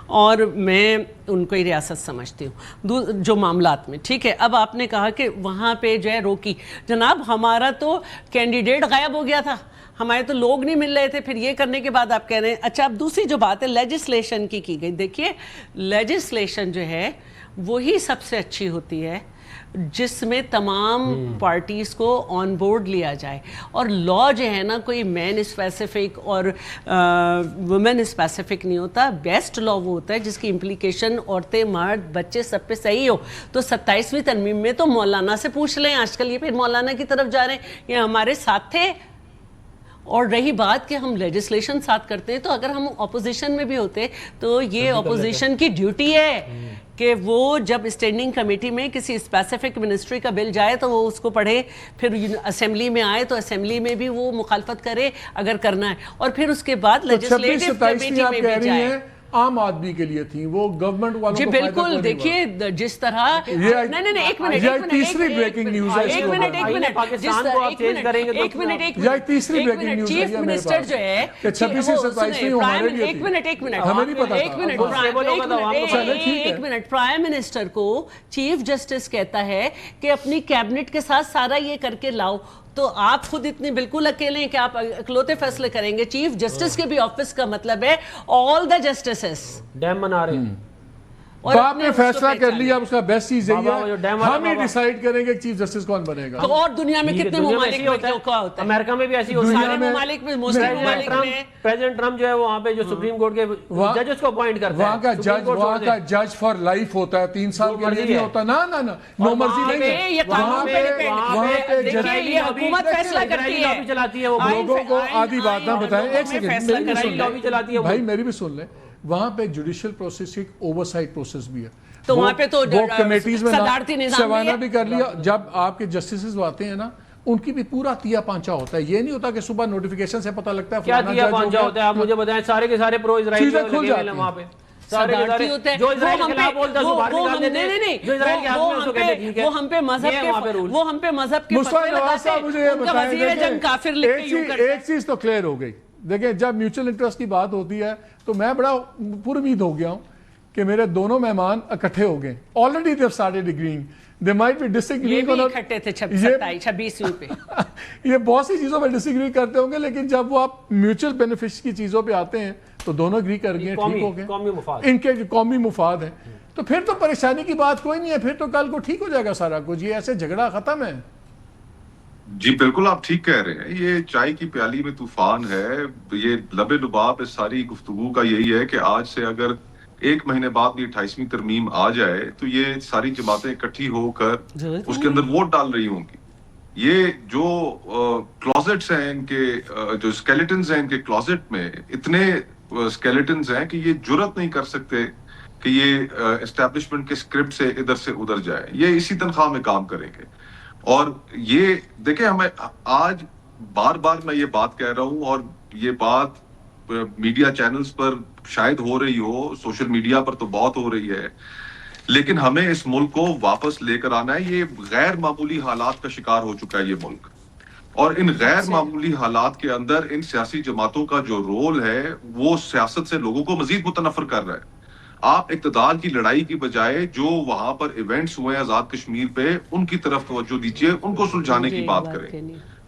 اور میں ان کو ہی ریاست سمجھتی ہوں جو معاملات میں. ٹھیک ہے, اب آپ نے کہا کہ وہاں پہ جو ہے روکی. جناب ہمارا تو کینڈیڈیٹ غائب ہو گیا تھا, ہمارے تو لوگ نہیں مل رہے تھے, پھر یہ کرنے کے بعد آپ کہہ رہے ہیں. اچھا اب دوسری جو بات ہے لیجسلیشن کی گئی. دیکھیے لیجسلیشن جو ہے وہی سب سے اچھی ہوتی ہے جس میں تمام پارٹیز کو آن بورڈ لیا جائے, اور لا جو ہے نا کوئی مین اسپیسیفک اور وومن اسپیسیفک نہیں ہوتا. بیسٹ لا وہ ہوتا ہے جس کی امپلیکیشن عورتیں مرد بچے سب پہ صحیح ہو. تو 27ویں ترمیم میں تو مولانا سے پوچھ لیں, آج کل یہ پھر مولانا کی طرف جا رہے ہیں, یہ ہمارے ساتھ تھے. اور رہی بات کہ ہم لیجسلیشن ساتھ کرتے ہیں, تو اگر ہم اپوزیشن میں بھی ہوتے تو یہ اپوزیشن کی ڈیوٹی ہے کہ وہ جب اسٹینڈنگ کمیٹی میں کسی اسپیسیفک منسٹری کا بل جائے تو وہ اس کو پڑھے, پھر اسمبلی میں آئے تو اسمبلی میں بھی وہ مخالفت کرے اگر کرنا ہے, اور پھر اس کے بعد لیجسلیٹو کمیٹی میں بھی جائے. عام آدمی کے لیے تھی وہ, گورنمنٹ والوں جی بالکل. دیکھیے جس طرح نہیں ایک منٹ تیسری بریکنگ نیوز ہے, تیسری بریکنگ نیوز چیف منسٹر جو ہے 26 پرائم منسٹر کو چیف جسٹس کہتا ہے کہ اپنی کیبنٹ کے ساتھ سارا یہ کر کے لاؤ, تو آپ خود اتنے بالکل اکیلے ہیں کہ آپ اکلوتے فیصلے کریں گے. چیف جسٹس کے بھی آفس کا مطلب ہے آل دا جسٹسز. ڈیم بنا رہے ہیں, باپ نے فیصلہ کر لیا, اب اس کا بیسٹ چیز یہی بابا جو ہے ڈیم والا ہم ہی بابا. ڈیسائیڈ کریں گے چیف جسٹس کون بنے گا. تو اور دنیا میں کتنے ممالک میں کیا ہوتا ہے؟ امریکہ میں بھی ایسی ہوتا ہے. سارے ممالک میں, مسلم ممالک میں پریزیڈنٹ ٹرمپ جو ہے وہ وہاں پہ جو سپریم کورٹ کے ججز کو اپوائنٹ کرتا ہے, وہاں کا جج فار لائف ہوتا ہے, 3 سال کے لیے نہیں ہوتا. نا نو مرضی نہیں ہے. یہ قانون پہ ڈیپینڈ. دیکھیے یہ حکومت فیصلہ کرتی ہے, چلاتی ہے وہ لوگوں کو آدھی بات نہ بتائیں. ایک لابی چلاتی ہے سیکنڈ بھائی میری بھی سن لیں. وہاں پہ جوڈیشل پروسیس ایک اوورسائٹ پروسیس بھی ہے, تو وہاں پہ تو وہ کمیٹیز میں صدارتی نظام سوانہ بھی کر لیا. جب آپ کے جسٹسز آتے ہیں نا, ان کی بھی پورا تیا پانچا ہوتا ہے. یہ نہیں ہوتا کہ صبح نوٹیفیکیشن سے پتہ لگتا ہے کیا تیا پانچا ہوتا ہے. آپ مجھے بتائیں, سارے کے سارے پرو اسرائیل چیزیں کھل جاتی ہیں وہاں پہ صدارتی ہوتے ہیں. جو اسرائیل کے خلاف بولتا ہے وہ باہر نکال دیتے ہیں. نہیں, جو اسرائیل کے حق میں اس کو کہتے ہیں ٹھیک ہے. وہ ہم پہ مذہب کے مصطفیٰ نواز صاحب مجھے یہ بتائیں, وزیر جنگ کافر لکھ کے یوں کرتا ہے. ایک چیز تو کلیئر ہو گئی. دیکھیں جب میوچل انٹرسٹ کی بات ہوتی ہے تو میں بڑا پر امید ہو گیا ہوں کہ میرے دونوں مہمان اکٹھے ہو گئے. Already they started agreeing. They might be disagree. یہ بھی اکٹھے تھے 26 پہ. یہ بہت سی چیزوں پہ ڈس ایگری کرتے ہوں گے, لیکن جب وہ آپ میوچل بینیفٹس کی چیزوں پہ آتے ہیں تو دونوں اگری کر گئے, ٹھیک ہو گئے. ان کے قومی مفاد ہیں تو پھر تو پریشانی کی بات کوئی نہیں ہے. پھر تو کل کو ٹھیک ہو جائے گا سارا کچھ. یہ ایسے جھگڑا ختم ہے. جی بالکل آپ ٹھیک کہہ رہے ہیں. یہ چائے کی پیالی میں طوفان ہے. یہ لب لباب اس ساری گفتگو کا یہی ہے کہ آج سے اگر 1 مہینے بعد یہ 28ویں ترمیم آ جائے تو یہ ساری جماعتیں اکٹھی ہو کر اس کے اندر ووٹ ڈال رہی ہوں گی. یہ جو کلوزٹس ہیں ان کے, جو اسکیلیٹنز ہیں ان کے کلوزٹ میں, اتنے اسکیلیٹنز ہیں کہ یہ جرت نہیں کر سکتے کہ یہ اسٹیبلشمنٹ کے اسکرپٹ سے ادھر سے ادھر جائے. یہ اسی تنخواہ میں کام کریں گے. اور یہ دیکھیں, ہمیں آج بار بار میں یہ بات کہہ رہا ہوں, اور یہ بات میڈیا چینلز پر شاید ہو رہی ہو, سوشل میڈیا پر تو بہت ہو رہی ہے, لیکن ہمیں اس ملک کو واپس لے کر آنا ہے. یہ غیر معمولی حالات کا شکار ہو چکا ہے یہ ملک, اور ان غیر معمولی حالات کے اندر ان سیاسی جماعتوں کا جو رول ہے وہ سیاست سے لوگوں کو مزید متنفر کر رہا ہے. آپ اقتدار کی لڑائی کی بجائے جو وہاں پر ایونٹس ہوئے آزاد کشمیر پہ, ان کی طرف توجہ دیجیے, ان کو سلجھانے کی بات کریں.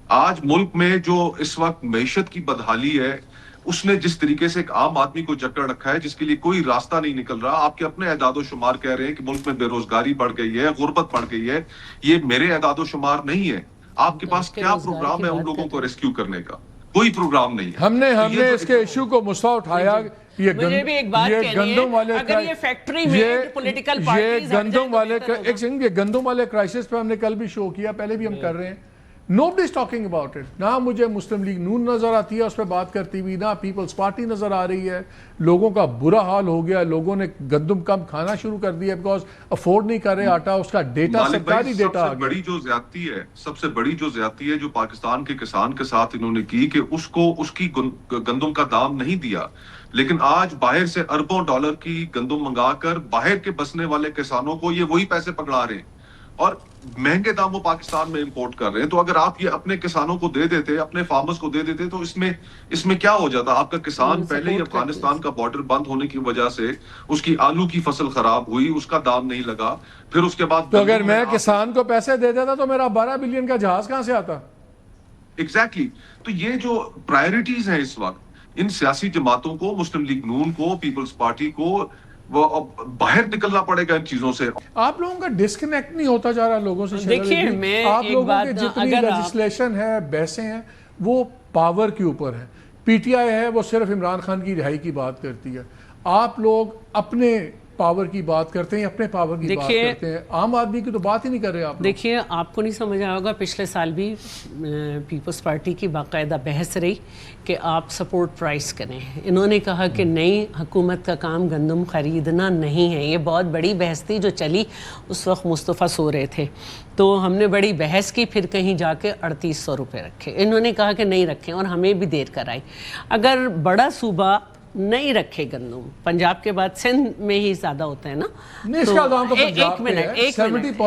آج ملک میں جو اس وقت معیشت کی بدحالی ہے, اس نے جس طریقے سے ایک عام آدمی کو جکڑ رکھا ہے جس کے لیے کوئی راستہ نہیں نکل رہا. آپ کے اپنے اعداد و شمار کہہ رہے ہیں کہ ملک میں بے روزگاری بڑھ گئی ہے, غربت بڑھ گئی ہے. یہ میرے اعداد و شمار نہیں ہے. آپ کے پاس کیا پروگرام ہے ان لوگوں کو ریسکیو کرنے کا؟ کوئی پروگرام نہیں ہے. ہم نے اس کے ایشو کو مصطفیٰ اٹھایا. یہ گندم والے گندم والے کرائسس پہ ہم نے کل بھی شو کیا, پہلے بھی ہم کر رہے ہیں. Nobody is talking about it. نہ مجھے مسلم لیگ نون نظر آتی ہے اس پہ بات کرتی ہوئی, نہ پیپلز پارٹی نظر آ رہی ہے. لوگوں کا برا حال ہو گیا, لوگوں نے گندم کم کھانا شروع کر دیا بیکاز افورڈ نہیں کر رہے آٹا. اس کا ڈیٹا سرکاری ڈیٹا آ گیا. بڑی جو زیادتی ہے, سب سے بڑی جو زیادتی ہے جو پاکستان کے کسان کے ساتھ انہوں نے کی, کہ اس کو اس کی گندم کا دام نہیں دیا, لیکن آج باہر سے اربوں ڈالر کی گندم منگا کر باہر کے بسنے والے کسانوں کو یہ وہی پیسے پکڑا رہے ہیں, اور مہنگے داموں پاکستان میں امپورٹ کر رہے ہیں. تو اگر آپ یہ اپنے کسانوں کو دے دیتے, اپنے فارمرز کو دے دیتے, تو اس میں کیا ہو جاتا؟ آپ کا کسان پہلے ہی افغانستان کا بارڈر بند ہونے کی وجہ سے اس کی آلو کی فصل خراب ہوئی, اس کا دام نہیں لگا. پھر اس کے بعد تو اگر میں کسان کو پیسے دے دیتا تو میرا 12 بلین کا جہاز کہاں سے آتا؟ ایگزیکٹلی. تو یہ جو پرائیورٹیز ہیں اس وقت, ان سیاسی جماعتوں کو, مسلم لیگ نون کو, پیپلز پارٹی کو, وہ باہر نکلنا پڑے گا ان چیزوں سے. آپ لوگوں کا ڈسکنیکٹ نہیں ہوتا جا رہا لوگوں سے. دیکھیے میں آپ لوگوں کے جتنی لیجسلیشن ہے, بحثیں ہیں, وہ پاور کے اوپر ہے. پی ٹی آئی ہے وہ صرف عمران خان کی رہائی کی بات کرتی ہے. آپ لوگ اپنے پاور کی بات کرتے ہیں, اپنے پاور کی بات کرتے ہیں. عام آدمی کی تو بات ہی نہیں کر رہے آپ. دیکھیے آپ کو نہیں سمجھ آیا ہوگا, پچھلے سال بھی پیپلز پارٹی کی باقاعدہ بحث رہی کہ آپ سپورٹ پرائس کریں. انہوں نے کہا کہ نہیں, حکومت کا کام گندم خریدنا نہیں ہے. یہ بہت بڑی بحث تھی جو چلی, اس وقت مصطفیٰ سو رہے تھے, تو ہم نے بڑی بحث کی, پھر کہیں جا کے 3800 روپے رکھے. انہوں نے کہا کہ نہیں رکھیں, اور ہمیں بھی دیر کرائی. اگر بڑا صوبہ نہیں رکھے گندم, پنجاب کے بعد سندھ میں ہی زیادہ ہوتا ہے نا, ایک منٹ,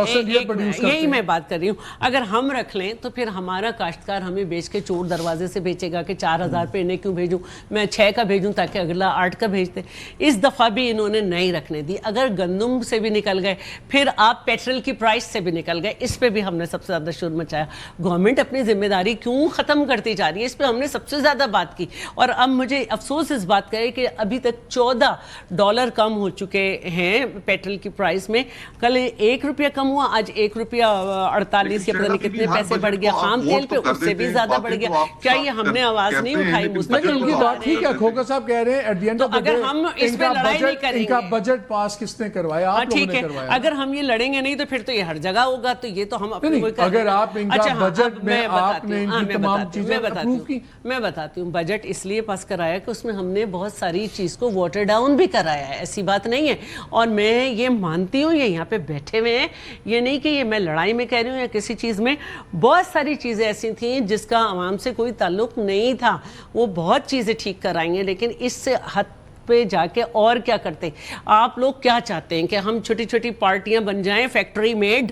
یہی میں بات کر رہی ہوں. اگر ہم رکھ لیں تو پھر ہمارا کاشتکار ہمیں بیچ کے چور دروازے سے بیچے گا کہ 4000 پہ انہیں کیوں بھیجوں, میں 6 کا بھیجوں تاکہ اگلا 8 کا بھیجتے. اس دفعہ بھی انہوں نے نہیں رکھنے دی. اگر گندم سے بھی نکل گئے, پھر آپ پیٹرول کی پرائس سے بھی نکل گئے. اس پہ بھی ہم نے سب سے زیادہ شور مچایا. گورنمنٹ اپنی ذمہ داری کیوں ختم کرتی جا رہی ہے, اس پہ ہم نے سب سے زیادہ بات کی. اور اب مجھے افسوس اس بات کا کریں کہ ابھی تک $14 کم ہو چکے ہیں پیٹرول کی پرائس میں. کل 1 روپیہ کم ہوا, آج 1 روپیہ 48 یا پتہ نہیں کتنے پیسے بڑھ گیا. خام تیل پہ اس سے بھی زیادہ بڑھ گیا. کیا یہ ہم نے آواز نہیں اٹھائی؟ لیکن کی بات ٹھیک ہے, کھوکر صاحب کہہ رہے ہیں at the end of the day اگر ہم اس پہ لڑائی نہیں کریں ان کا بجٹ پاس کس نے کروایا؟ آپ لوگوں نے کروایا. اگر ہم یہ لڑیں گے نہیں تو پھر تو یہ ہر جگہ ہوگا. تو یہ تو ہم اپنے اگر آپ ان کا بجٹ میں آپ نے ان کی تمام چیزیں اپروو کی. میں بتاتی ہوں, بجٹ اس لیے پاس کرایا کہ اس میں ہم نے بہت ساری چیز کو واٹر ڈاؤن بھی کرایا ہے, ایسی بات نہیں ہے. اور میں یہ مانتی ہوں, یہ یہاں پہ بیٹھے ہوئے ہیں, یہ نہیں کہ یہ میں لڑائی میں کہہ رہی ہوں یا کسی چیز میں. بہت ساری چیزیں ایسی تھیں جس کا عوام سے کوئی تعلق نہیں تھا, وہ بہت چیزیں ٹھیک کرائیں گے. لیکن اس سے حد پہ جا کے اور کیا کرتے ہیں آپ لوگ؟ کیا چاہتے ہیں کہ ہم چھوٹی چھوٹی پارٹیاں بن جائیں, فیکٹری میڈ؟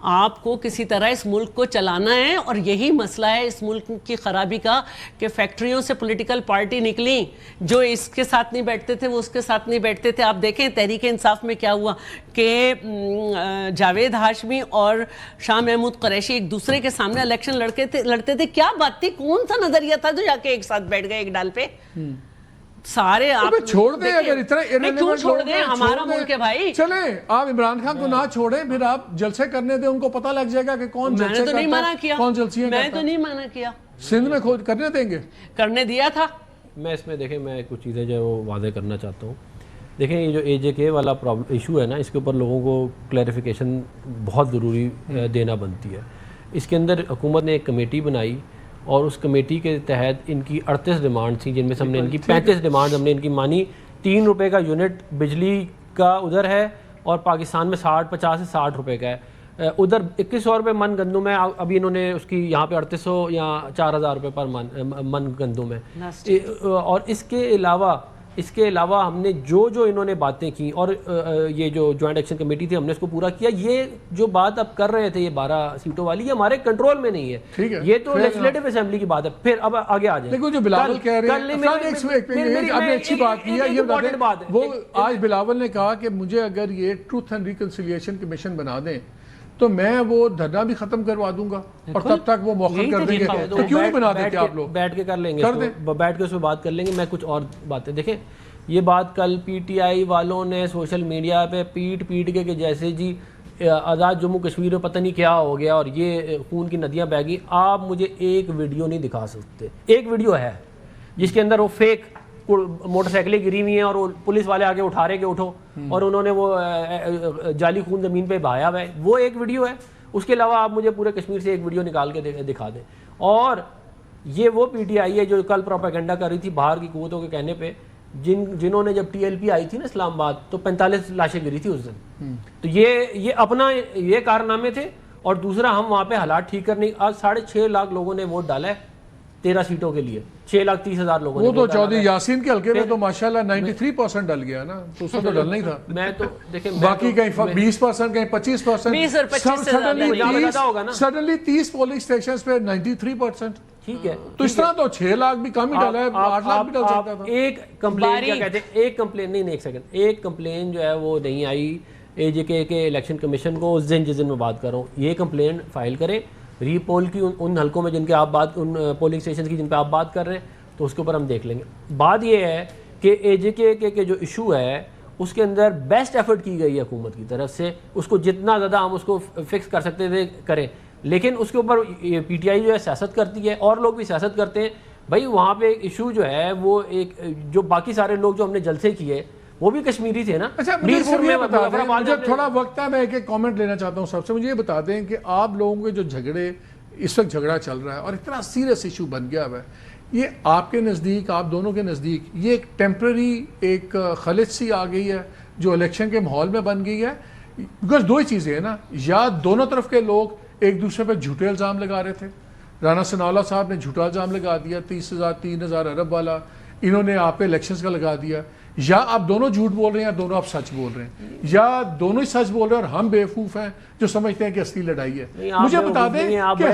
آپ کو کسی طرح اس ملک کو چلانا ہے, اور یہی مسئلہ ہے اس ملک کی خرابی کا کہ فیکٹریوں سے پولیٹیکل پارٹی نکلی. جو اس کے ساتھ نہیں بیٹھتے تھے وہ اس کے ساتھ نہیں بیٹھتے تھے. آپ دیکھیں تحریک انصاف میں کیا ہوا کہ جاوید ہاشمی اور شاہ محمود قریشی ایک دوسرے کے سامنے الیکشن لڑتے تھے. کیا بات تھی؟ کون سا نظریہ تھا جو جا کے ایک ساتھ بیٹھ گئے ایک ڈال پہ؟ سارے آپ چھوڑ دیں. اگر اتنا کیوں چھوڑ دیں؟ ہمارا ملک ہے بھائی. چلیں آپ عمران خان کو نہ چھوڑیں, پھر آپ جلسے کرنے دیں, ان کو پتہ لگ جائے گا کہ کون جلسے کرتا ہے, کون جلسیاں کرتا ہے. میں تو نہیں منع کیا. سندھ میں کھود کرنے دیں گے؟ کرنے دیا تھا. میں اس میں دیکھیں میں کچھ چیزیں جو وہ واضح کرنا چاہتا ہوں. دیکھیں یہ جو AJK والا ایشو ہے نا, اس کے اوپر لوگوں کو کلیریفیکیشن بہت ضروری دینا بنتی ہے. اس کے اندر حکومت نے ایک کمیٹی بنائی اور اس کمیٹی کے تحت ان کی 38 ڈیمانڈ تھیں, جن میں سے ہم نے ان کی 35 ڈیمانڈ ہم نے ان کی مانی. 3 روپے کا یونٹ بجلی کا ادھر ہے, اور پاکستان میں 50 سے 60 روپے کا ہے. ادھر 2100 روپے من گندم ہے, ابھی انہوں نے اس کی یہاں پہ 3800 یا 4000 روپے پر من گندم ہے. اور اس کے علاوہ ہم نے جو انہوں نے باتیں کی, اور یہ جو جوائنٹ ایکشن کمیٹی تھی ہم نے اس کو پورا کیا. یہ جو بات اب کر رہے تھے یہ 12 سیٹوں والی, یہ ہمارے کنٹرول میں نہیں ہے. یہ تو لیجسلیٹو اسمبلی کی بات ہے. پھر اب آگے آ جائیں. دیکھو جو بلاول کہہ رہے ہیں, اب اچھی بات کی ہے, یہ وہ آج بلاول نے کہا کہ مجھے اگر یہ ٹروتھ اینڈ ریکنسیلیشن کمیشن بنا دیں تو میں وہ دھرنا بھی ختم کروا دوں گا, اور تب تک وہ موخر کر دیں گے. تو کیوں نہیں بنا دیتے آپ لوگ؟ بیٹھ کے کر لیں گے, بیٹھ کے اس پہ بات کر لیں گے. میں کچھ اور باتیں دیکھیں, یہ بات کل PTI والوں نے سوشل میڈیا پہ پیٹ کے کہ جیسے جی آزاد جموں کشمیر میں پتہ نہیں کیا ہو گیا اور یہ خون کی ندیاں بہہ گئی. آپ مجھے ایک ویڈیو نہیں دکھا سکتے. ایک ویڈیو ہے جس کے اندر وہ فیک موٹر سائیکلیں گری ہوئی ہیں اور وہ پولیس والے آگے اٹھا رہے کہ اٹھو, اور انہوں نے وہ جعلی خون زمین پہ بہایا ہوا ہے. وہ ایک ویڈیو ہے. اس کے علاوہ آپ مجھے پورے کشمیر سے ایک ویڈیو نکال کے دکھا دیں. اور یہ وہ PTI ہے جو کل پروپیگنڈا کر رہی تھی باہر کی قوتوں کے کہنے پہ, جنہوں نے جب TLP آئی تھی نا اسلام آباد تو 45 لاشیں گری تھی اس دن. تو یہ اپنا یہ کارنامے تھے. اور دوسرا ہم وہاں پہ حالات ٹھیک کرنے, آج 6.5 لاکھ لوگوں نے ووٹ ڈالا ہے 13 سیٹوں کے لیے. 6,30,000 لوگوں نے. وہ تو چودھری یاسین کے حلقے میں تو ماشاءاللہ 93% ڈل گیا نا, تو اس میں تو ڈلنا ہی تھا. میں تو دیکھیں باقی کہیں 20%, کہیں 25%, سڈنلی 30 پولنگ اسٹیشنز پہ 93%. ٹھیک ہے, تو اس طرح تو 6 لاکھ بھی کم ہی ڈالا ہے, 8 لاکھ بھی ڈل سکتا تھا. ایک کمپلین کیا کہتے ہیں, ایک کمپلین نہیں, ایک سیکنڈ, ایک کمپلین جو ہے وہ نہیں آئی AJK کے الیکشن کمیشن کو. اس دن میں بات کر رہا ہوں, یہ کمپلین فائل کریں ری پول کی ان حلقوں میں جن کے آپ بات, ان پولنگ اسٹیشن کی جن پہ آپ بات کر رہے ہیں, تو اس کے اوپر ہم دیکھ لیں گے. بات یہ ہے کہ AJK کے جو ایشو ہے اس کے اندر بیسٹ ایفرٹ کی گئی ہے حکومت کی طرف سے. اس کو جتنا زیادہ ہم اس کو فکس کر سکتے تھے کریں, لیکن اس کے اوپر PTI جو ہے سیاست کرتی ہے, اور لوگ بھی سیاست کرتے ہیں. بھائی وہاں پہ ایشو جو ہے وہ ایک, جو باقی سارے لوگ جو ہم نے جلسے کیے وہ بھی کشمیری تھے نا. اچھا مجھے تھوڑا وقت ہے, میں ایک کامنٹ لینا چاہتا ہوں سب سے. مجھے یہ بتا دیں کہ آپ لوگوں کے جو جھگڑے اس وقت جھگڑا چل رہا ہے اور اتنا سیریس ایشو بن گیا ہے, یہ آپ کے نزدیک, آپ دونوں کے نزدیک یہ ایک ٹیمپرری ایک خلط سی آ گئی ہے جو الیکشن کے ماحول میں بن گئی ہے؟ بیکاز دو ہی چیزیں ہیں نا, یا دونوں طرف کے لوگ ایک دوسرے پہ جھوٹے الزام لگا رہے تھے. رانا ثناءاللہ صاحب نے جھوٹا الزام لگا دیا 30,000 ارب والا, انہوں نے آپ پہ الیکشنز کا لگا دیا. یا آپ دونوں جھوٹ بول رہے ہیں یا دونوں آپ سچ بول رہے ہیں, یا دونوں ہی سچ بول رہے ہیں اور ہم بیوقوف ہیں جو سمجھتے ہیں کہ اصلی لڑائی ہے. مجھے بتا دیں کہ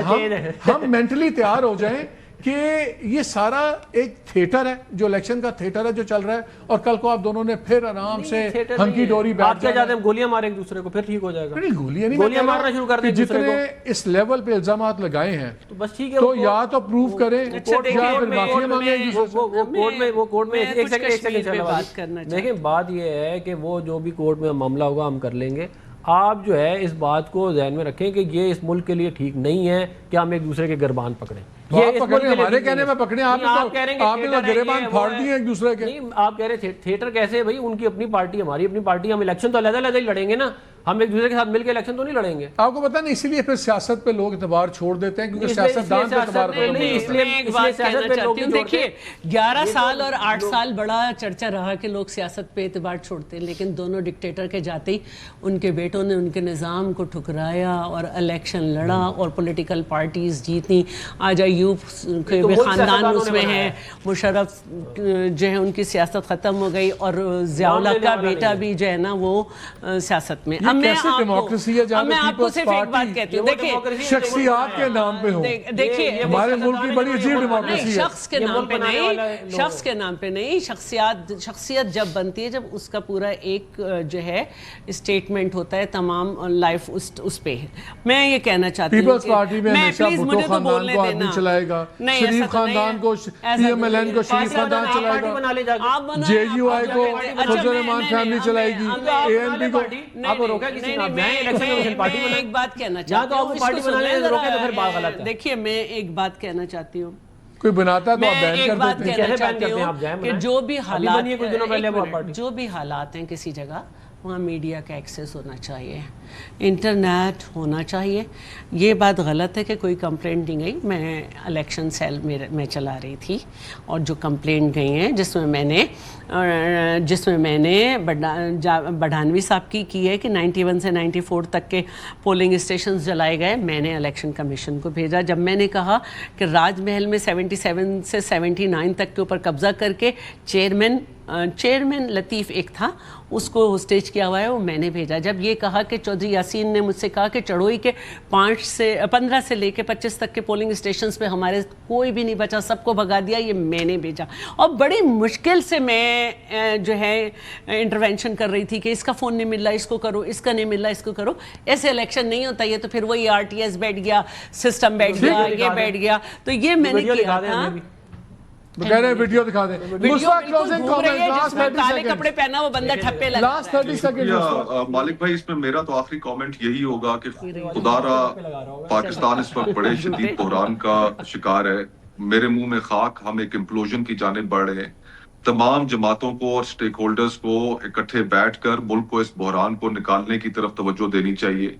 ہم مینٹلی تیار ہو جائیں کہ یہ سارا ایک تھیٹر ہے جو الیکشن کا تھیٹر ہے جو چل رہا ہے, اور کل کو آپ دونوں نے پھر آرام سے ہنکی ڈوری آپ بیٹھ کیا چاہتے ہیں گولیاں ماریں ایک دوسرے کو پھر ٹھیک ہو جائے گا؟ نہیں, گولیاں مارنا شروع کر دیں جتنے اس لیول پہ الزامات لگائے ہیں تو بس ٹھیک ہے, تو یا تو پروف کریں یا پھر معافی مانگیں. وہ کورٹ میں ایک سیکنڈ دیکھیں, بات یہ ہے کہ وہ جو بھی کورٹ میں معاملہ ہوگا ہم کر لیں گے. آپ جو ہے اس بات کو ذہن میں رکھیں کہ یہ اس ملک کے لیے ٹھیک نہیں ہے کہ ہم ایک دوسرے کے گربان پکڑیں. یہ ہمارے کہنے میں پکڑیں, آپ نے تو گریبان پھاڑ دیے ایک دوسرے کے. نہیں, آپ کہہ رہے تھیٹر کیسے ہے بھائی, ان کی اپنی پارٹی ہماری اپنی پارٹی, ہم الیکشن تو علیحدہ علیحدہ ہی لڑیں گے نا, ہم ایک دوسرے کے ساتھ مل کے الیکشن تو نہیں لڑیں گے. آپ کو پتہ نہیں اسی لیے پھر سیاست پہ لوگ اعتبار چھوڑ دیتے ہیں کیونکہ سیاستدان پہ اعتبار ختم ہو جاتا ہے. دیکھیے 11 سال اور 8 سال بڑا چرچا رہا کہ لوگ سیاست پہ اعتبار چھوڑتے ہیں, لیکن دونوں ڈکٹیٹر کے جاتے ہی ان کے بیٹوں نے ان کے نظام کو ٹھکرایا اور الیکشن لڑا اور پولیٹیکل پارٹیز جیتی. آج ایوب کے بھی خاندان اس میں ہے, مشرف جو ہے ان کی سیاست ختم ہو گئی, اور ضیاء الحق کا بیٹا بھی جو ہے نا وہ سیاست میں. میں آپ کو صرف ایک بات کہتی ہوں, دیکھیے شخصیات کے نام پہ ہوں, دیکھیے ہمارے ملک کی بڑی عجیب ڈیموکریسی ہے. شخص کے نام پہ نہیں, شخص کے نام پہ نہیں, شخصیت جب بنتی ہے جب اس کا پورا ایک جو ہے اسٹیٹمنٹ ہوتا ہے تمام لائف اس پہ. میں یہ کہنا چاہتی ہوں پیپلز پارٹی میں ہمیشہ بھٹو خاندان کو آدمی چلائے گا, شریف خاندان کو پی ایم ایل این کو شریف خاندان چلائے گا, جے یو آئی کو فضل الرحمان فیملی چلائے گی, اے این پی کو. ایک بات کہنا چاہتی ہوں, دیکھیے میں ایک بات کہنا چاہتی ہوں, کوئی بناتا تو آپ بین کر بات کہنا چاہتی ہوں کہ جو بھی حالات ہیں کسی جگہ وہاں میڈیا کا ایکسیس ہونا چاہیے, انٹرنیٹ ہونا چاہیے. یہ بات غلط ہے کہ کوئی کمپلینٹ نہیں گئی. میں الیکشن سیل میں چلا رہی تھی, اور جو کمپلینٹ گئی ہیں جس میں میں نے بڑھانوی صاحب کی ہے کہ 91 سے 94 تک کے پولنگ اسٹیشنز جلائے گئے. میں نے الیکشن کمیشن کو بھیجا جب میں نے کہا کہ راج محل میں 77 سے 79 تک کے اوپر قبضہ کر کے چیئرمین لطیف ایک تھا, اس کو ہوسٹیج کیا ہوا ہے, وہ میں نے بھیجا. جب یہ کہا کہ چودھری یاسین نے مجھ سے کہا کہ چڑوئی کے 15 سے لے کے 25 تک کے پولنگ اسٹیشنز پہ ہمارے کوئی بھی نہیں بچا, سب کو بھگا دیا, یہ میں نے بھیجا. اور بڑی مشکل سے میں جو ہے انٹروینشن کر رہی تھی کہ اس کا فون نہیں مل رہا, اس کو کرو, اس کا نہیں مل رہا, اس کو کرو. ایسے الیکشن نہیں ہوتا. یہ تو پھر وہی RTS بیٹھ گیا, سسٹم بیٹھ گیا, یہ بیٹھ گیا. تو یہ میں نے کیا تھا. کہہ رہے ہیں ویڈیو دکھا دیں. کالے کپڑے پہنا وہ بندہ ٹھپے لگا. لاسٹ 30 سیکنڈ مالک بھائی, اس میں میرا تو آخری کامنٹ یہی ہوگا کہ خدا را پاکستان اس وقت بڑے شدید بحران کا شکار ہے. میرے منہ میں خاک, ہم ایک امپلوژن کی جانب بڑھ رہے ہیں. تمام جماعتوں کو اور سٹیک ہولڈرز کو اکٹھے بیٹھ کر ملک کو اس بحران کو نکالنے کی طرف توجہ دینی چاہیے.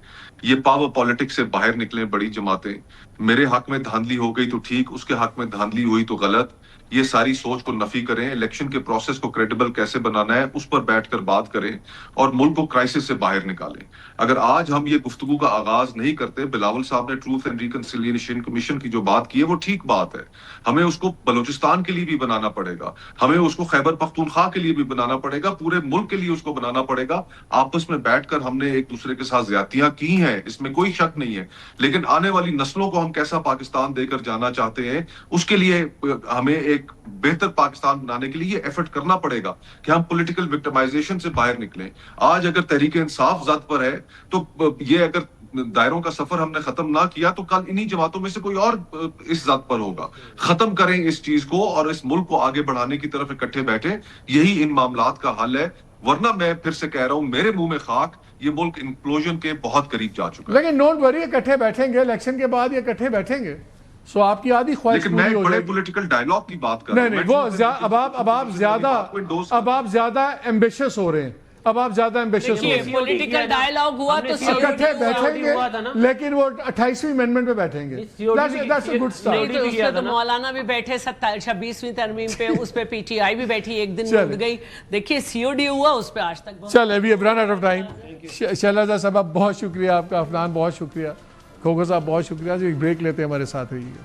یہ پاور پالیٹکس سے باہر نکلیں بڑی جماعتیں. میرے حق میں دھاندلی ہو گئی تو ٹھیک, اس کے حق میں دھاندلی ہوئی تو غلط. یہ ساری سوچ کو نفی کریں, الیکشن کے پروسیس کو کریڈیبل کیسے بنانا ہے اس پر بیٹھ کر بات کریں, اور ملک کو کرائسس سے باہر نکالیں. اگر آج ہم یہ گفتگو کا آغاز نہیں کرتے, بلاول صاحب نے ٹروتھ اینڈ ریکنسیلیشن کمیشن کی جو بات کی ہے وہ ٹھیک بات ہے, ہمیں اس کو بلوچستان کے لیے بھی بنانا پڑے گا, ہمیں اس کو خیبر پختونخوا کے لیے بھی بنانا پڑے گا, پورے ملک کے لیے اس کو بنانا پڑے گا. آپس میں بیٹھ کر ہم نے ایک دوسرے کے ساتھ زیادتیاں کی ہیں, اس میں کوئی شک نہیں ہے, لیکن آنے والی نسلوں کو ہم کیسا پاکستان دے کر جانا چاہتے ہیں, اس کے لیے ہمیں ایک بہتر پاکستان بنانے کے لیے یہ ایفرٹ کرنا پڑے گا کہ ہم پولیٹیکل وکٹمائزیشن سے باہر نکلیں. آج اگر تحریک انصاف ذات پر ہے تو یہ اگر دائروں کا سفر ہم نے ختم نہ کیا تو کل انہی جماعتوں میں سے کوئی اور اس ذات پر ہوگا. ختم کریں اس چیز کو اور اس ملک کو آگے بڑھانے کی طرف اکٹھے بیٹھیں, یہی ان معاملات کا حل ہے. ورنہ میں پھر سے کہہ رہا ہوں, میرے منہ میں خاک, یہ ملک انکلوژن کے بہت قریب جا چکا ہے. لیکن ڈونٹ وری, اکٹھے بیٹھیں گے, الیکشن کے بعد یہ اکٹھے بیٹھیں گے. سو آپ کی آدھی خواہش لیکن میں بڑے پولیٹیکل ڈائیلاگ کی بات کر رہا ہوں. نہیں, وہ اب آپ زیادہ ایمبیشس ہو رہے ہیں, اب آپ زیادہ ایمبیشس ہو رہے ہیں. پولیٹیکل ڈائیلاگ ہوا تو اکٹھے بیٹھیں گے, لیکن وہ 28ویں امینڈمنٹ پہ بیٹھیں گے. That's a good start. نہیں تو اس پہ تو مولانا بھی بیٹھے 26ویں ترمیم پہ, اس پہ PTI بھی بیٹھی, ایک دن اٹھ گئی. دیکھیے COD ہوا, اس پہ آج تک. چلے ابھی رن آؤٹ آف ٹائم. شہلازہ صاحب بہت شکریہ آپ کا, عفنان بہت شکریہ, کھوکھر صاحب بہت شکریہ. ایک بریک لیتے ہیں, ہمارے ساتھ رہیے گا.